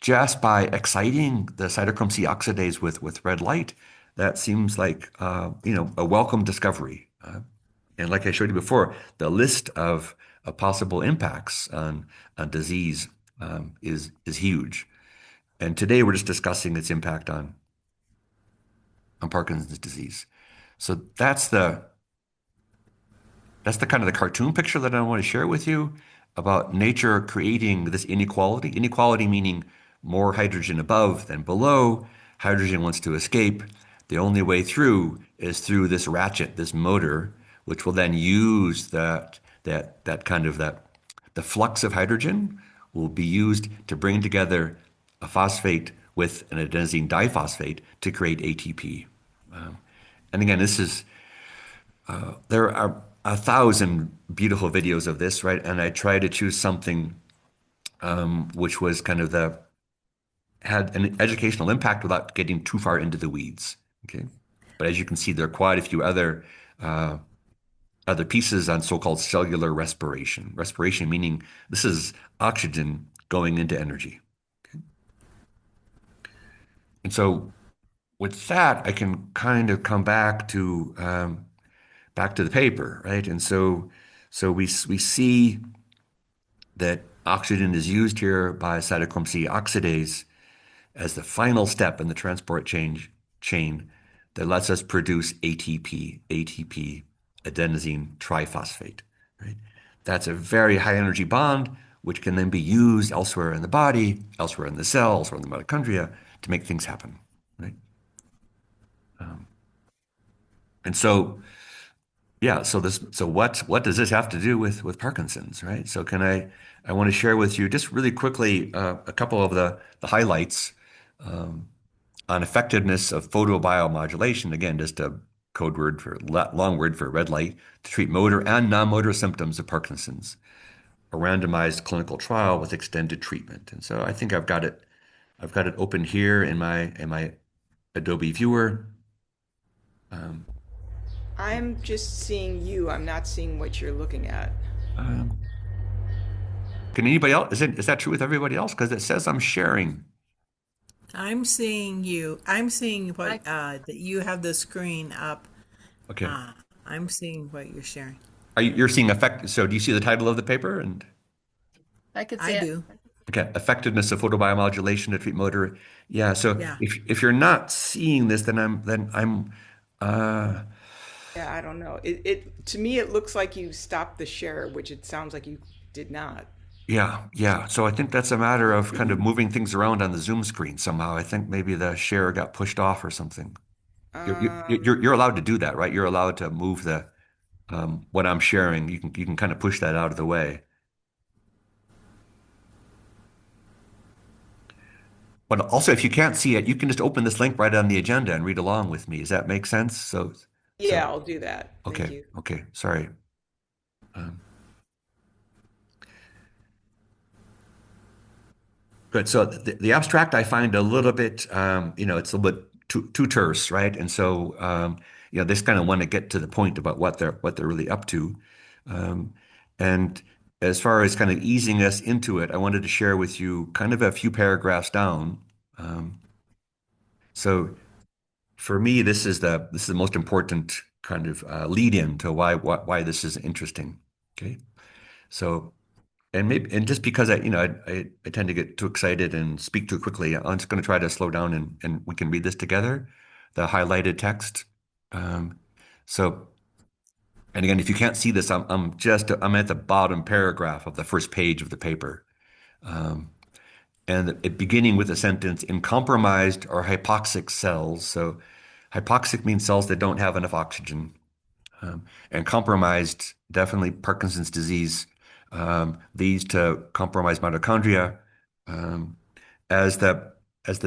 just by exciting the cytochrome C oxidase with red light, that seems like a welcome discovery. And like I showed you before, the list of possible impacts on disease is huge. And today we're just discussing its impact on Parkinson's disease. So that's the kind of the cartoon picture that I want to share with you about nature creating this inequality. Inequality meaning more hydrogen above than below. Hydrogen wants to escape. The only way through is through this ratchet, this motor, which will then use the flux of hydrogen will be used to bring together a phosphate with an adenosine diphosphate to create ATP. And again, there are 1,000 beautiful videos of this, right? And I try to choose something which was kind of had an educational impact without getting too far into the weeds. Okay, but as you can see, there are quite a few other pieces on so-called cellular respiration. Respiration meaning this is oxygen going into energy. Okay? And so with that, I can kind of come back to the paper, right? And so we see that oxygen is used here by cytochrome C oxidase as the final step in the transport chain that lets us produce ATP, adenosine triphosphate, right? That's a very high energy bond, which can then be used elsewhere in the body, elsewhere in the cells, or in the mitochondria to make things happen, right? And so, yeah, so what does this have to do with Parkinson's, right? So I want to share with you just really quickly a couple of the highlights on effectiveness of photobiomodulation. Again, just a long word for red light to treat motor and non-motor symptoms of Parkinson's. A randomized clinical trial with extended treatment. And so I think I've got it open here in my Adobe viewer. I'm just seeing you. I'm not seeing what you're looking at. Can anybody else? Is that true with everybody else? Because it says I'm sharing. I'm seeing you. I'm seeing what that you have the screen up. Okay. I'm seeing what you're sharing. You're seeing effect? So do you see the title of the paper? And I could see I it. do. okay, effectiveness of photobiomodulation to treat motor. Yeah. So Yeah. if you're not seeing this, then I'm. Yeah, I don't know. It to me it looks like you stopped the share, which it sounds like you did not. Yeah. So I think that's a matter of kind of moving things around on the Zoom screen somehow. I think maybe the share got pushed off or something. You're allowed to do that, right? You're allowed to move what I'm sharing. You can kind of push that out of the way. But also, if you can't see it, you can just open this link right on the agenda and read along with me. Does that make sense? So, Yeah, I'll do that. Thank okay, you. okay, sorry. Um, Good. So the abstract I find a little bit, it's a little bit too terse, right? And so, this kind of want to get to the point about what they're really up to. Um, and as far as kind of easing us into it, I wanted to share with you kind of a few paragraphs down. Um, so for me, this is the most important kind of lead in to why this is interesting. Okay. So. And just because I tend to get too excited and speak too quickly, I'm just going to try to slow down and we can read this together, the highlighted text. Um, so, and again, if you can't see this, I'm at the bottom paragraph of the first page of the paper, um, and beginning with a sentence in compromised or hypoxic cells. So, hypoxic means cells that don't have enough oxygen. And compromised, definitely Parkinson's disease leads to compromised mitochondria. Um, as the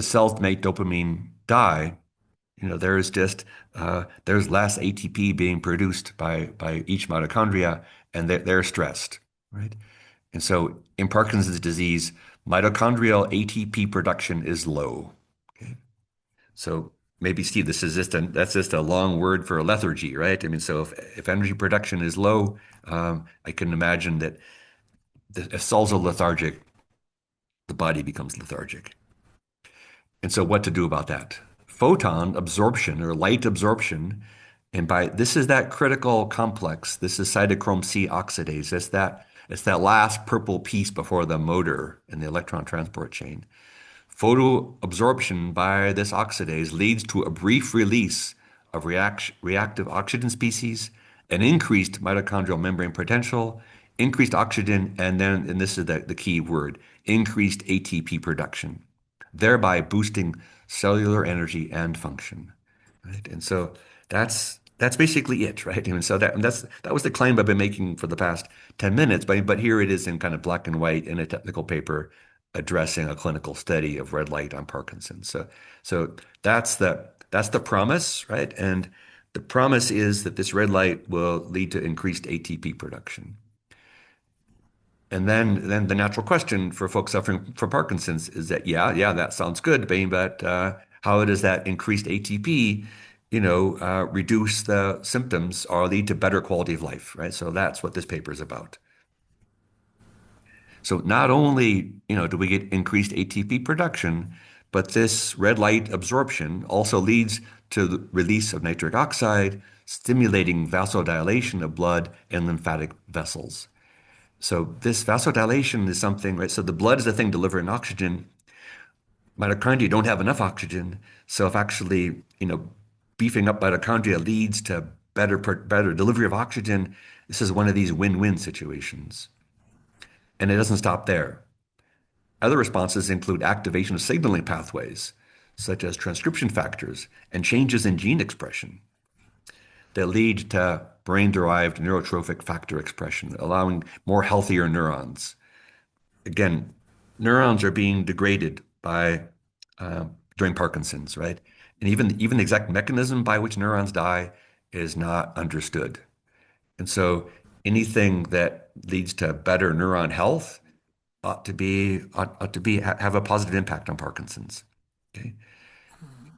cells that make dopamine die, there's less ATP being produced by each mitochondria, and they're stressed, right? And so in Parkinson's disease, mitochondrial ATP production is low. Okay? So maybe Steve, that's just a long word for lethargy, right? I mean, so if energy production is low, I can imagine that if cells are lethargic, the body becomes lethargic. And so what to do about that? Photon absorption or light absorption, and by this is that critical complex. This is cytochrome C oxidase. It's that last purple piece before the motor in the electron transport chain. Photoabsorption by this oxidase leads to a brief release of reactive oxygen species, an increased mitochondrial membrane potential, increased oxygen, and this is the key word, increased ATP production, thereby boosting cellular energy and function. Right? And so that's basically it, right? And so that was the claim I've been making for the past 10 minutes, but here it is in kind of black and white in a technical paper addressing a clinical study of red light on Parkinson's. So that's the promise, right? And the promise is that this red light will lead to increased ATP production. And then the natural question for folks suffering from Parkinson's is that, yeah, that sounds good, but how does that increased ATP, reduce the symptoms or lead to better quality of life, right? So that's what this paper is about. So not only, do we get increased ATP production, but this red light absorption also leads to the release of nitric oxide, stimulating vasodilation of blood and lymphatic vessels. So this vasodilation is something, right? So the blood is the thing delivering oxygen. Mitochondria don't have enough oxygen. So if actually, beefing up mitochondria leads to better delivery of oxygen, this is one of these win-win situations. And it doesn't stop there. Other responses include activation of signaling pathways, such as transcription factors and changes in gene expression that lead to brain-derived neurotrophic factor expression, allowing more healthier neurons. Again, neurons are being degraded by during Parkinson's, right? And even the exact mechanism by which neurons die is not understood. And so anything that leads to better neuron health ought to be have a positive impact on Parkinson's. Okay.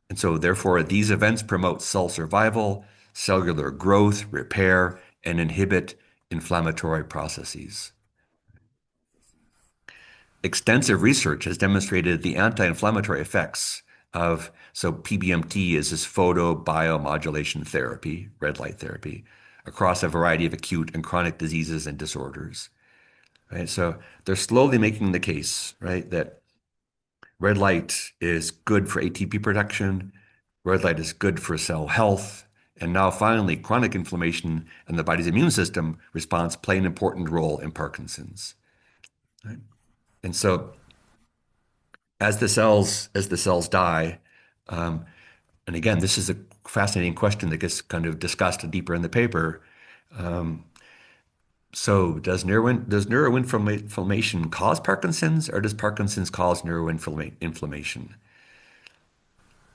And so therefore these events promote cell survival, cellular growth, repair, and inhibit inflammatory processes. Extensive research has demonstrated the anti-inflammatory effects so PBMT is this photobiomodulation therapy, red light therapy, across a variety of acute and chronic diseases and disorders. Right? So they're slowly making the case, right, that red light is good for ATP production, red light is good for cell health, and now finally chronic inflammation and the body's immune system response play an important role in Parkinson's. Right? And so as the cells die, um, and again, this is a fascinating question that gets kind of discussed deeper in the paper. So does neuroinflammation cause Parkinson's, or does Parkinson's cause neuroinflammation?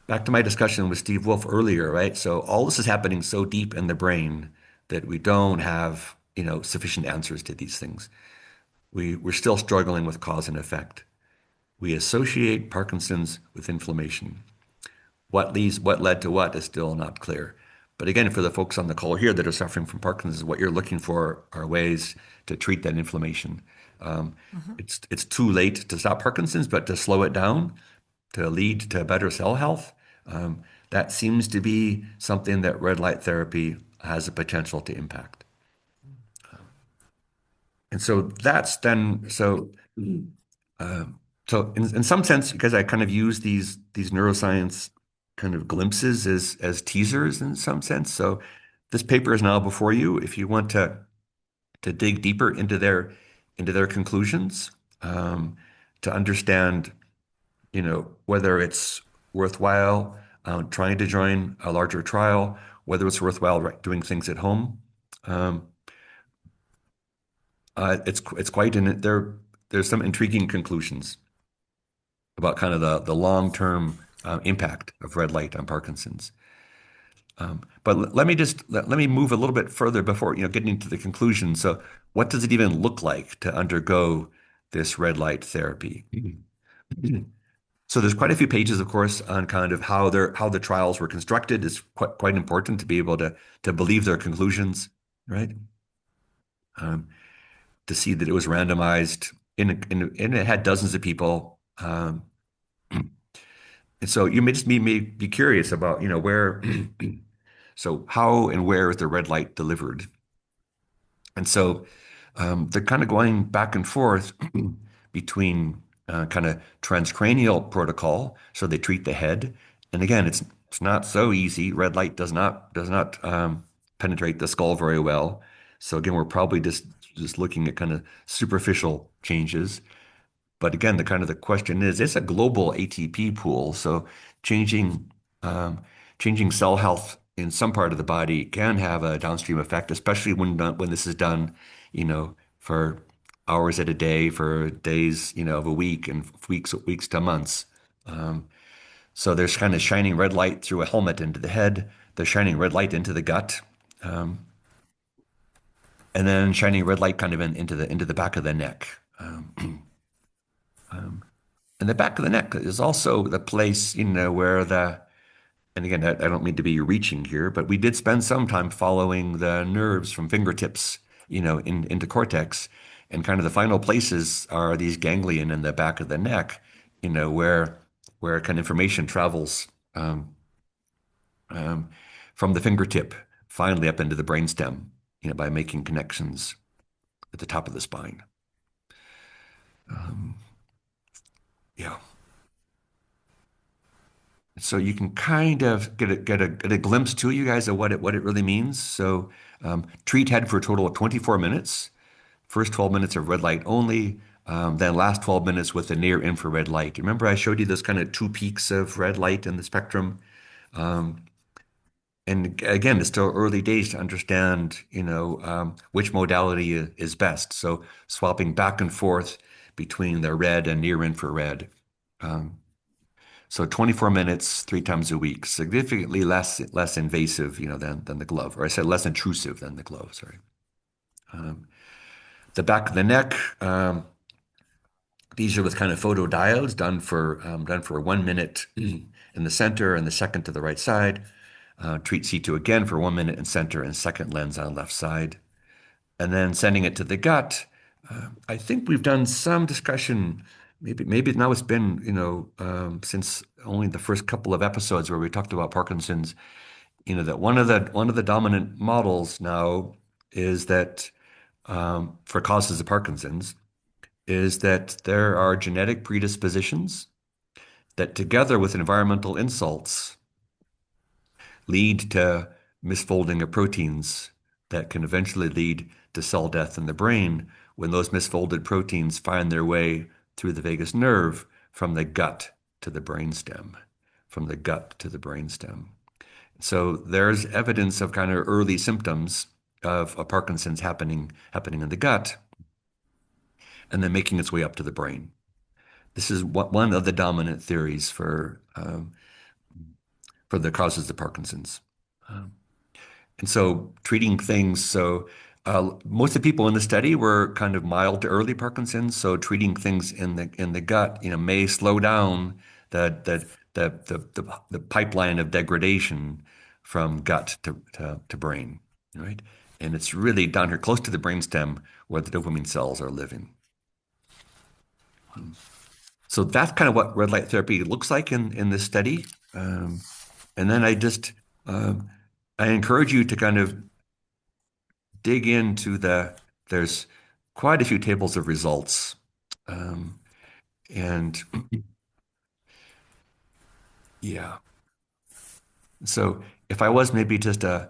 Back to my discussion with Steve Wolf earlier, right? So all this is happening so deep in the brain that we don't have, sufficient answers to these things. We're still struggling with cause and effect. We associate Parkinson's with inflammation. What led to what is still not clear. But again, for the folks on the call here that are suffering from Parkinson's, what you're looking for are ways to treat that inflammation. It's too late to stop Parkinson's, but to slow it down, to lead to better cell health, that seems to be something that red light therapy has a potential to impact. And so that's then uh, so in some sense, because I kind of use these neuroscience kind of glimpses as teasers in some sense. So this paper is now before you. If you want to dig deeper into their conclusions, to understand, whether it's worthwhile trying to join a larger trial, whether it's worthwhile doing things at home. Um, it's quite in there. There's some intriguing conclusions about kind of the long-term impact of red light on Parkinson's. But let me move a little bit further before getting into the conclusion. So, what does it even look like to undergo this red light therapy? So there's quite a few pages, of course, on kind of how the trials were constructed. It's quite important to be able to believe their conclusions, right? To see that it was randomized and it had dozens of people. And so you may be curious about, where, so how and where is the red light delivered? And so they're kind of going back and forth between kind of transcranial protocol. So they treat the head. And again, it's not so easy. Red light does not penetrate the skull very well. So again, we're probably just looking at kind of superficial changes. But again, the question is, it's a global ATP pool, so changing um, changing cell health in some part of the body can have a downstream effect, especially when this is done, for hours at a day, for days, of a week, and weeks to months. Um, so there's kind of shining red light through a helmet into the head. There's shining red light into the gut, um, and then shining red light kind of into the back of the neck. Um, and the back of the neck is also the place, where and again, I don't mean to be reaching here, but we did spend some time following the nerves from fingertips, into cortex. And kind of the final places are these ganglion in the back of the neck, where kind of information travels um, from the fingertip finally up into the brainstem, by making connections at the top of the spine. Um, yeah. So you can kind of get a glimpse to you guys of what it really means. So treat head for a total of 24 minutes. First 12 minutes of red light only, then last 12 minutes with the near infrared light. Remember I showed you those kind of two peaks of red light in the spectrum? Um, and again, it's still early days to understand, which modality is best. So swapping back and forth between the red and near infrared. Um, so 24 minutes, 3 times a week, significantly less invasive, than the glove, or I said less intrusive than the glove. Sorry. The back of the neck. These are with kind of photodiodes done for 1 minute in the center and the second to the right side. Treat C2 again for 1 minute in center and second lens on left side, and then sending it to the gut. I think we've done some discussion. Maybe now it's been since only the first couple of episodes where we talked about Parkinson's. That one of the dominant models now is that for causes of Parkinson's is that there are genetic predispositions that, together with environmental insults, lead to misfolding of proteins that can eventually lead to cell death in the brain when those misfolded proteins find their way through the vagus nerve from the gut to the brainstem, from the gut to the brainstem. So there's evidence of kind of early symptoms of Parkinson's happening in the gut, and then making its way up to the brain. This is one of the dominant theories for the causes of Parkinson's. Um, and so treating things, so most of the people in the study were kind of mild to early Parkinson's. So treating things in the gut, may slow down the pipeline of degradation from gut to brain, right? And it's really down here close to the brainstem where the dopamine cells are living. So that's kind of what red light therapy looks like in this study. And then um, I encourage you to kind of dig into there's quite a few tables of results. Um, and yeah, so if I was maybe just to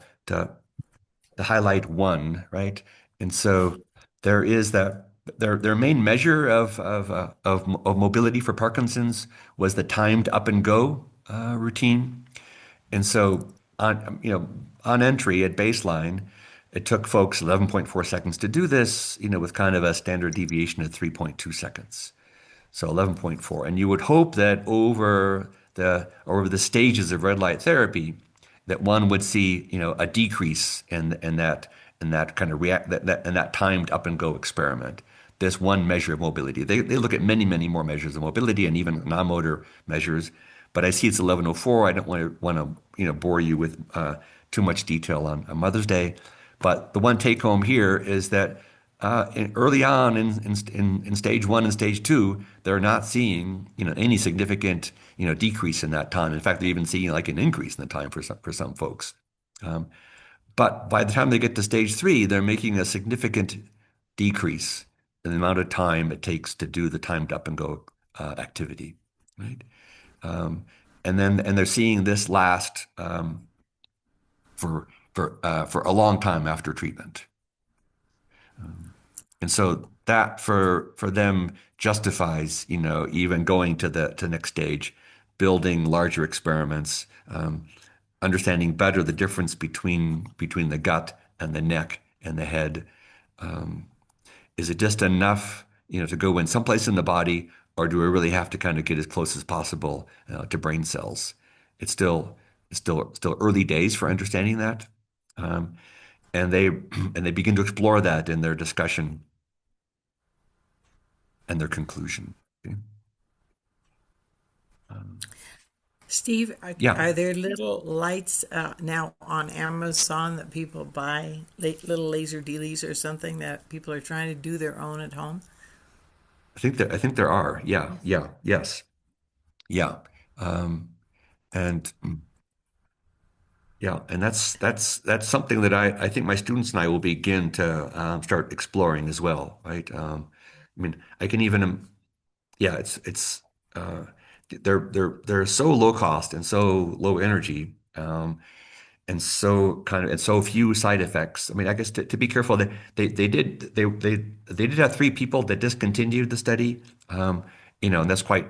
highlight one, right? And so there is that their main measure of mobility for Parkinson's was the timed up and go routine. And so on entry at baseline, it took folks 11.4 seconds to do this, with kind of a standard deviation of 3.2 seconds. So 11.4. And you would hope that over the stages of red light therapy, that one would see, a decrease in that kind of in that timed up and go experiment. This one measure of mobility. They look at many, many more measures of mobility and even non-motor measures. But I see it's 11:04. I don't want to bore you with too much detail on Mother's Day. But the one take home here is that early on in stage one and stage two, they're not seeing any significant decrease in that time. In fact, they're even seeing like an increase in the time for some folks. But by the time they get to stage three, they're making a significant decrease in the amount of time it takes to do the timed up and go activity, right? Um, and they're seeing this last for a long time after treatment. And so that for them justifies, even going to the next stage, building larger experiments, understanding better the difference between the gut and the neck and the head. Is it just enough, to go in someplace in the body, or do we really have to kind of get as close as possible to brain cells? It's still early days for understanding that, and they begin to explore that in their discussion and their conclusion. Okay? Um, Steve, yeah, are there little lights now on Amazon that people buy, little laser dealies or something that people are trying to do their own at home? I think there are. Yeah, yeah, yes, yeah, um, and yeah, and that's something that I think my students and I will begin to start exploring as well, right? I mean, I can even yeah, it's uh, they're so low cost and so low energy. And so few side effects. I mean, I guess to be careful, they did have three people that discontinued the study. And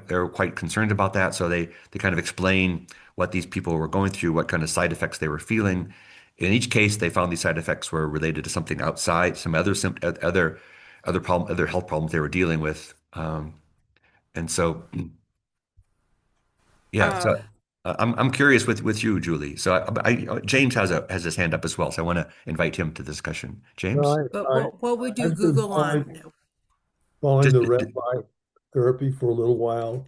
they're quite concerned about that. So they kind of explain what these people were going through, what kind of side effects they were feeling. In each case, they found these side effects were related to something outside, some other health problems they were dealing with. And so yeah, so Uh, I'm curious with you, Julie. So James has his hand up as well, so I want to invite him to the discussion. James, No, But what would you I've been Google on? following just the red light therapy for a little while.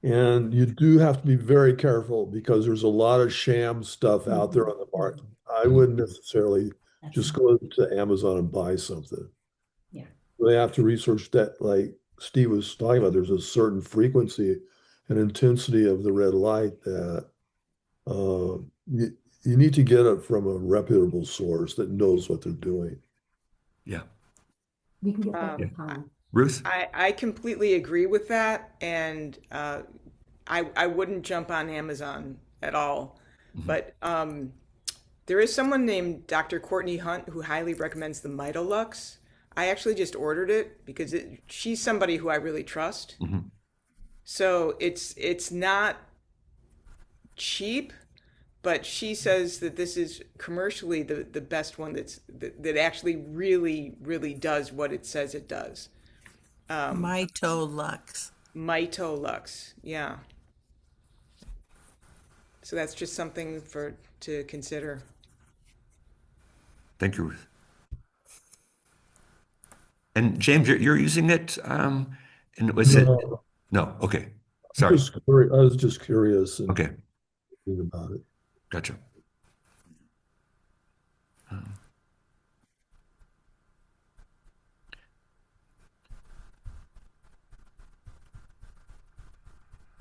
And you do have to be very careful because there's a lot of sham stuff out there on the market. I wouldn't necessarily just go to Amazon and buy something. Yeah. They have to research that, like Steve was talking about, there's a certain frequency and intensity of the red light that uh, you, you need to get it from a reputable source that knows what they're doing. yeah, We can get back um, to Tom. Ruth. I completely agree with that, and I wouldn't jump on Amazon at all. Mhm. But there is someone named Dr. Courtney Hunt who highly recommends the Mitolux. I actually just ordered it because she's somebody who I really trust. Mhm. So it's not cheap, but she says that this is commercially the best one that actually really does what it says it does. Mito Lux. Mito Lux, yeah. So that's just something for to consider. Thank you, Ruth. And James, you're using it, and was it? No, No, okay. Sorry. I was just curious and Okay, thinking about it. gotcha. Um,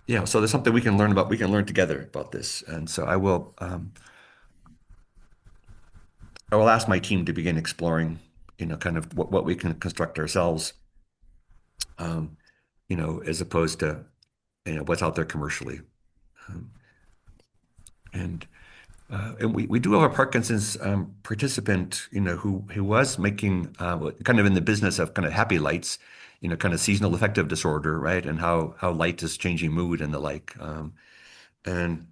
yeah, so there's something we can learn about. We can learn together about this, and so I will ask my team to begin exploring, kind of what we can construct ourselves, um, as opposed to, what's out there commercially. Um, and and we do have a Parkinson's participant, who was making kind of in the business of kind of happy lights, kind of seasonal affective disorder, right? And how light is changing mood and the like. And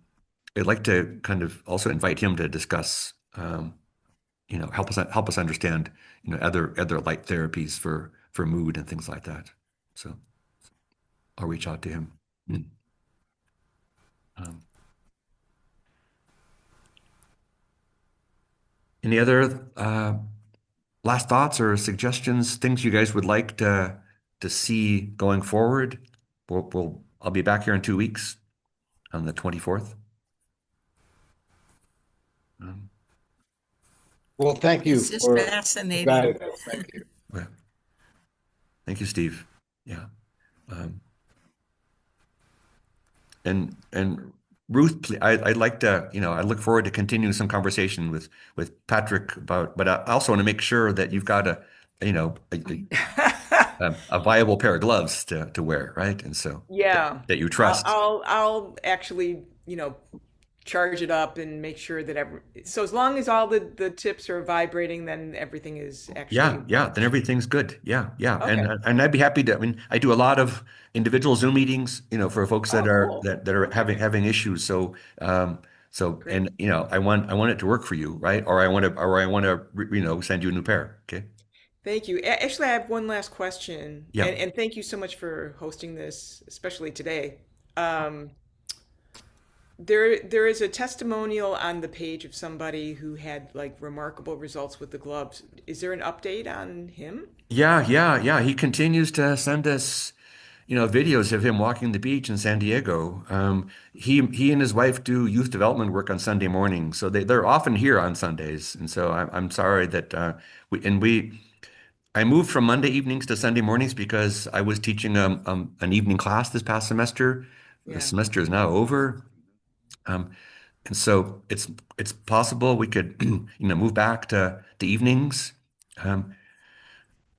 I'd like to kind of also invite him to discuss, help us understand, other light therapies for mood and things like that. So I'll reach out to him. Mm. Um, any other last thoughts or suggestions, things you guys would like to see going forward? I'll be back here in 2 weeks on the 24th. Um, Well, thank you It's just for fascinating. guiding us. Thank you. yeah. Thank you, Steve. Yeah. Um, and Ruth, I'd like to, I look forward to continuing some conversation with Patrick about, but I also want to make sure that you've got a viable pair of gloves to wear, right? And so Yeah. that you trust. I'll actually, charge it up and make sure that so as long as all the tips are vibrating, then everything is actually Yeah, then everything's good. Yeah. okay. And I'd be happy to. I mean, I do a lot of individual Zoom meetings, for folks that Oh, are cool. that are having issues. So, Great. and I want it to work for you, right? Or I want to send you a new pair. Okay. Thank you. Actually, I have one last question, Yeah. and thank you so much for hosting this, especially today. Um, there is a testimonial on the page of somebody who had like remarkable results with the gloves. Is there an update on him? Yeah. He continues to send us, videos of him walking the beach in San Diego. He and his wife do youth development work on Sunday mornings, so they're often here on Sundays. And so I'm sorry that I moved from Monday evenings to Sunday mornings because I was teaching an evening class this past semester. The Yeah. semester is now over. Um, and so it's possible we could move back to evenings. Um,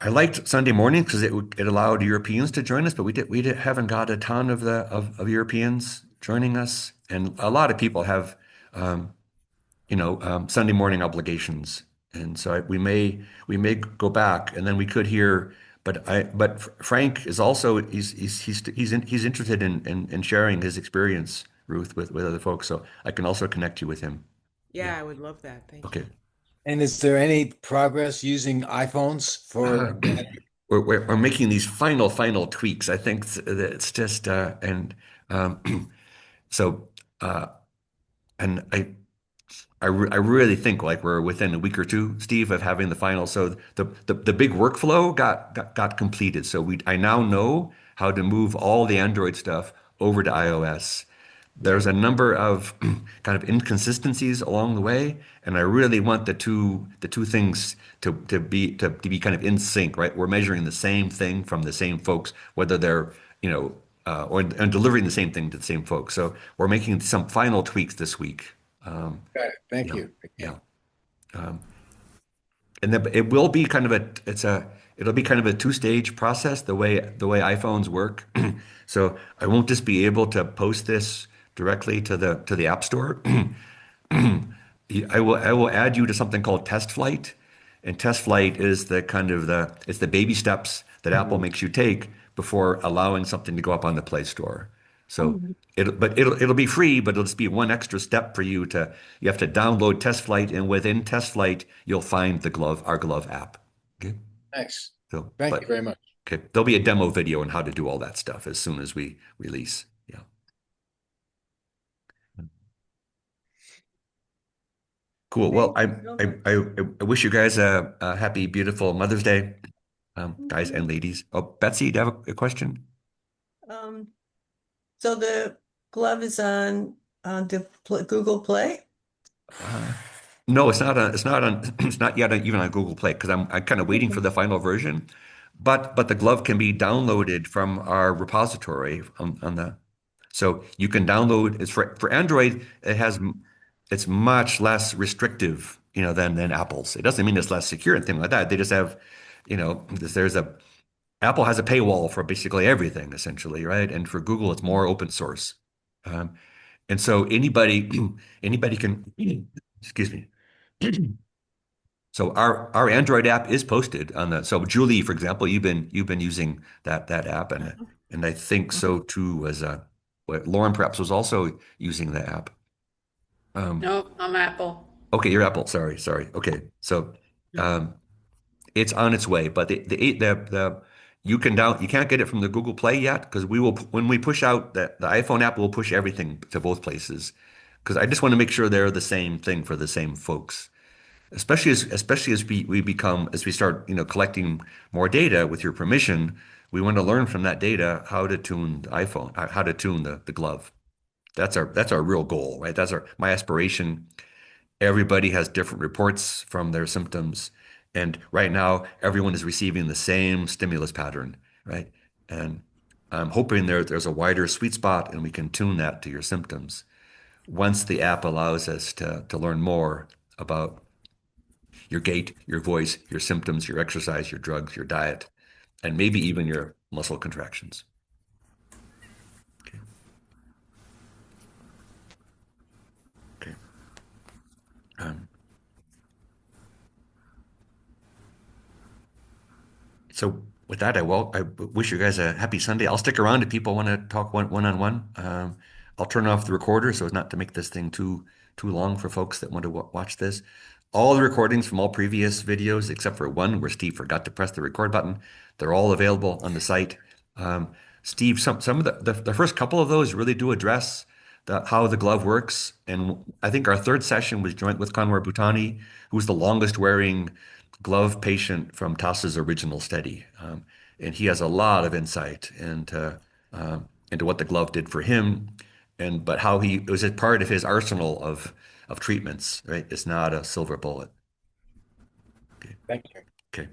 I liked Sunday mornings because it allowed Europeans to join us, but haven't got a ton of Europeans joining us, and a lot of people have Sunday morning obligations, and so we may go back, and then we could hear. But Frank is also he's interested in sharing his experience, Ruth, with other folks. So I can also connect you with him. Yeah, I would love that. Thank Okay. you. And is there any progress using iPhones for that? We're making these final tweaks. I think that it's just and so and I really think like we're within a week or two, Steve, of having the final. So the big workflow got completed. So I now know how to move all the Android stuff over to iOS. There's a number of kind of inconsistencies along the way, and I really want the two things to be kind of in sync, right? We're measuring the same thing from the same folks, whether they're or and delivering the same thing to the same folks. So we're making some final tweaks this week. Okay, thank Yeah, you. yeah. Um, and then it will be kind of it'll be kind of a two-stage process the way iPhones work. So I won't just be able to post this directly to the App Store. I will add you to something called Test Flight, and Test Flight is it's the baby steps that Apple makes you take before allowing something to go up on the Play Store. So it'll be free, but it'll just be one extra step for you to you have to download Test Flight, and within Test Flight you'll find our Glove app. Okay. Thanks. So, Thank you but very much. okay, there'll be a demo video on how to do all that stuff as soon as we release. Yeah. Cool. Well, I wish you guys a happy, beautiful Mother's Day, guys and ladies. Oh, Betsy, do you have a question? Um, so the glove is on Google Play? No, it's not yet even on Google Play because I'm kind of waiting for the final version. But the glove can be downloaded from our repository on the so you can download it's for Android, it's much less restrictive, than Apple's. It doesn't mean it's less secure and things like that. They just have, there's a Apple has a paywall for basically everything, essentially, right? And for Google, it's more open source. Um, and so anybody can, excuse me. So our Android app is posted on the. So Julie, for example, you've been using that app, and I think so too was Lauren perhaps was also using the app. No, I'm Apple. Okay, you're Apple. Sorry. Okay, so um, it's on its way, but the you can't get it from the Google Play yet because we will when we push out the iPhone app, we'll push everything to both places because I just want to make sure they're the same thing for the same folks. Especially as we start collecting more data with your permission, we want to learn from that data how to tune the iPhone, how to tune the glove. That's our real goal, right? That's our my aspiration. Everybody has different reports from their symptoms, and right now everyone is receiving the same stimulus pattern, right? And I'm hoping there's a wider sweet spot, and we can tune that to your symptoms once the app allows us to learn more about your gait, your voice, your symptoms, your exercise, your drugs, your diet, and maybe even your muscle contractions. Okay. Okay. Um, so with that, I wish you guys a happy Sunday. I'll stick around if people want to talk one-on-one. I'll turn off the recorder so as not to make this thing too long for folks that want to watch this. All the recordings from all previous videos, except for one where Steve forgot to press the record button, they're all available on the site. Um, Steve, some of the first couple of those really do address how the glove works, and I think our third session was joint with Conwar Bhutani, who's the longest wearing glove patient from TAS's original study, and he has a lot of insight into what the glove did for him, but how it was a part of his arsenal of treatments. Right, it's not a silver bullet. Okay. Thank you. Okay.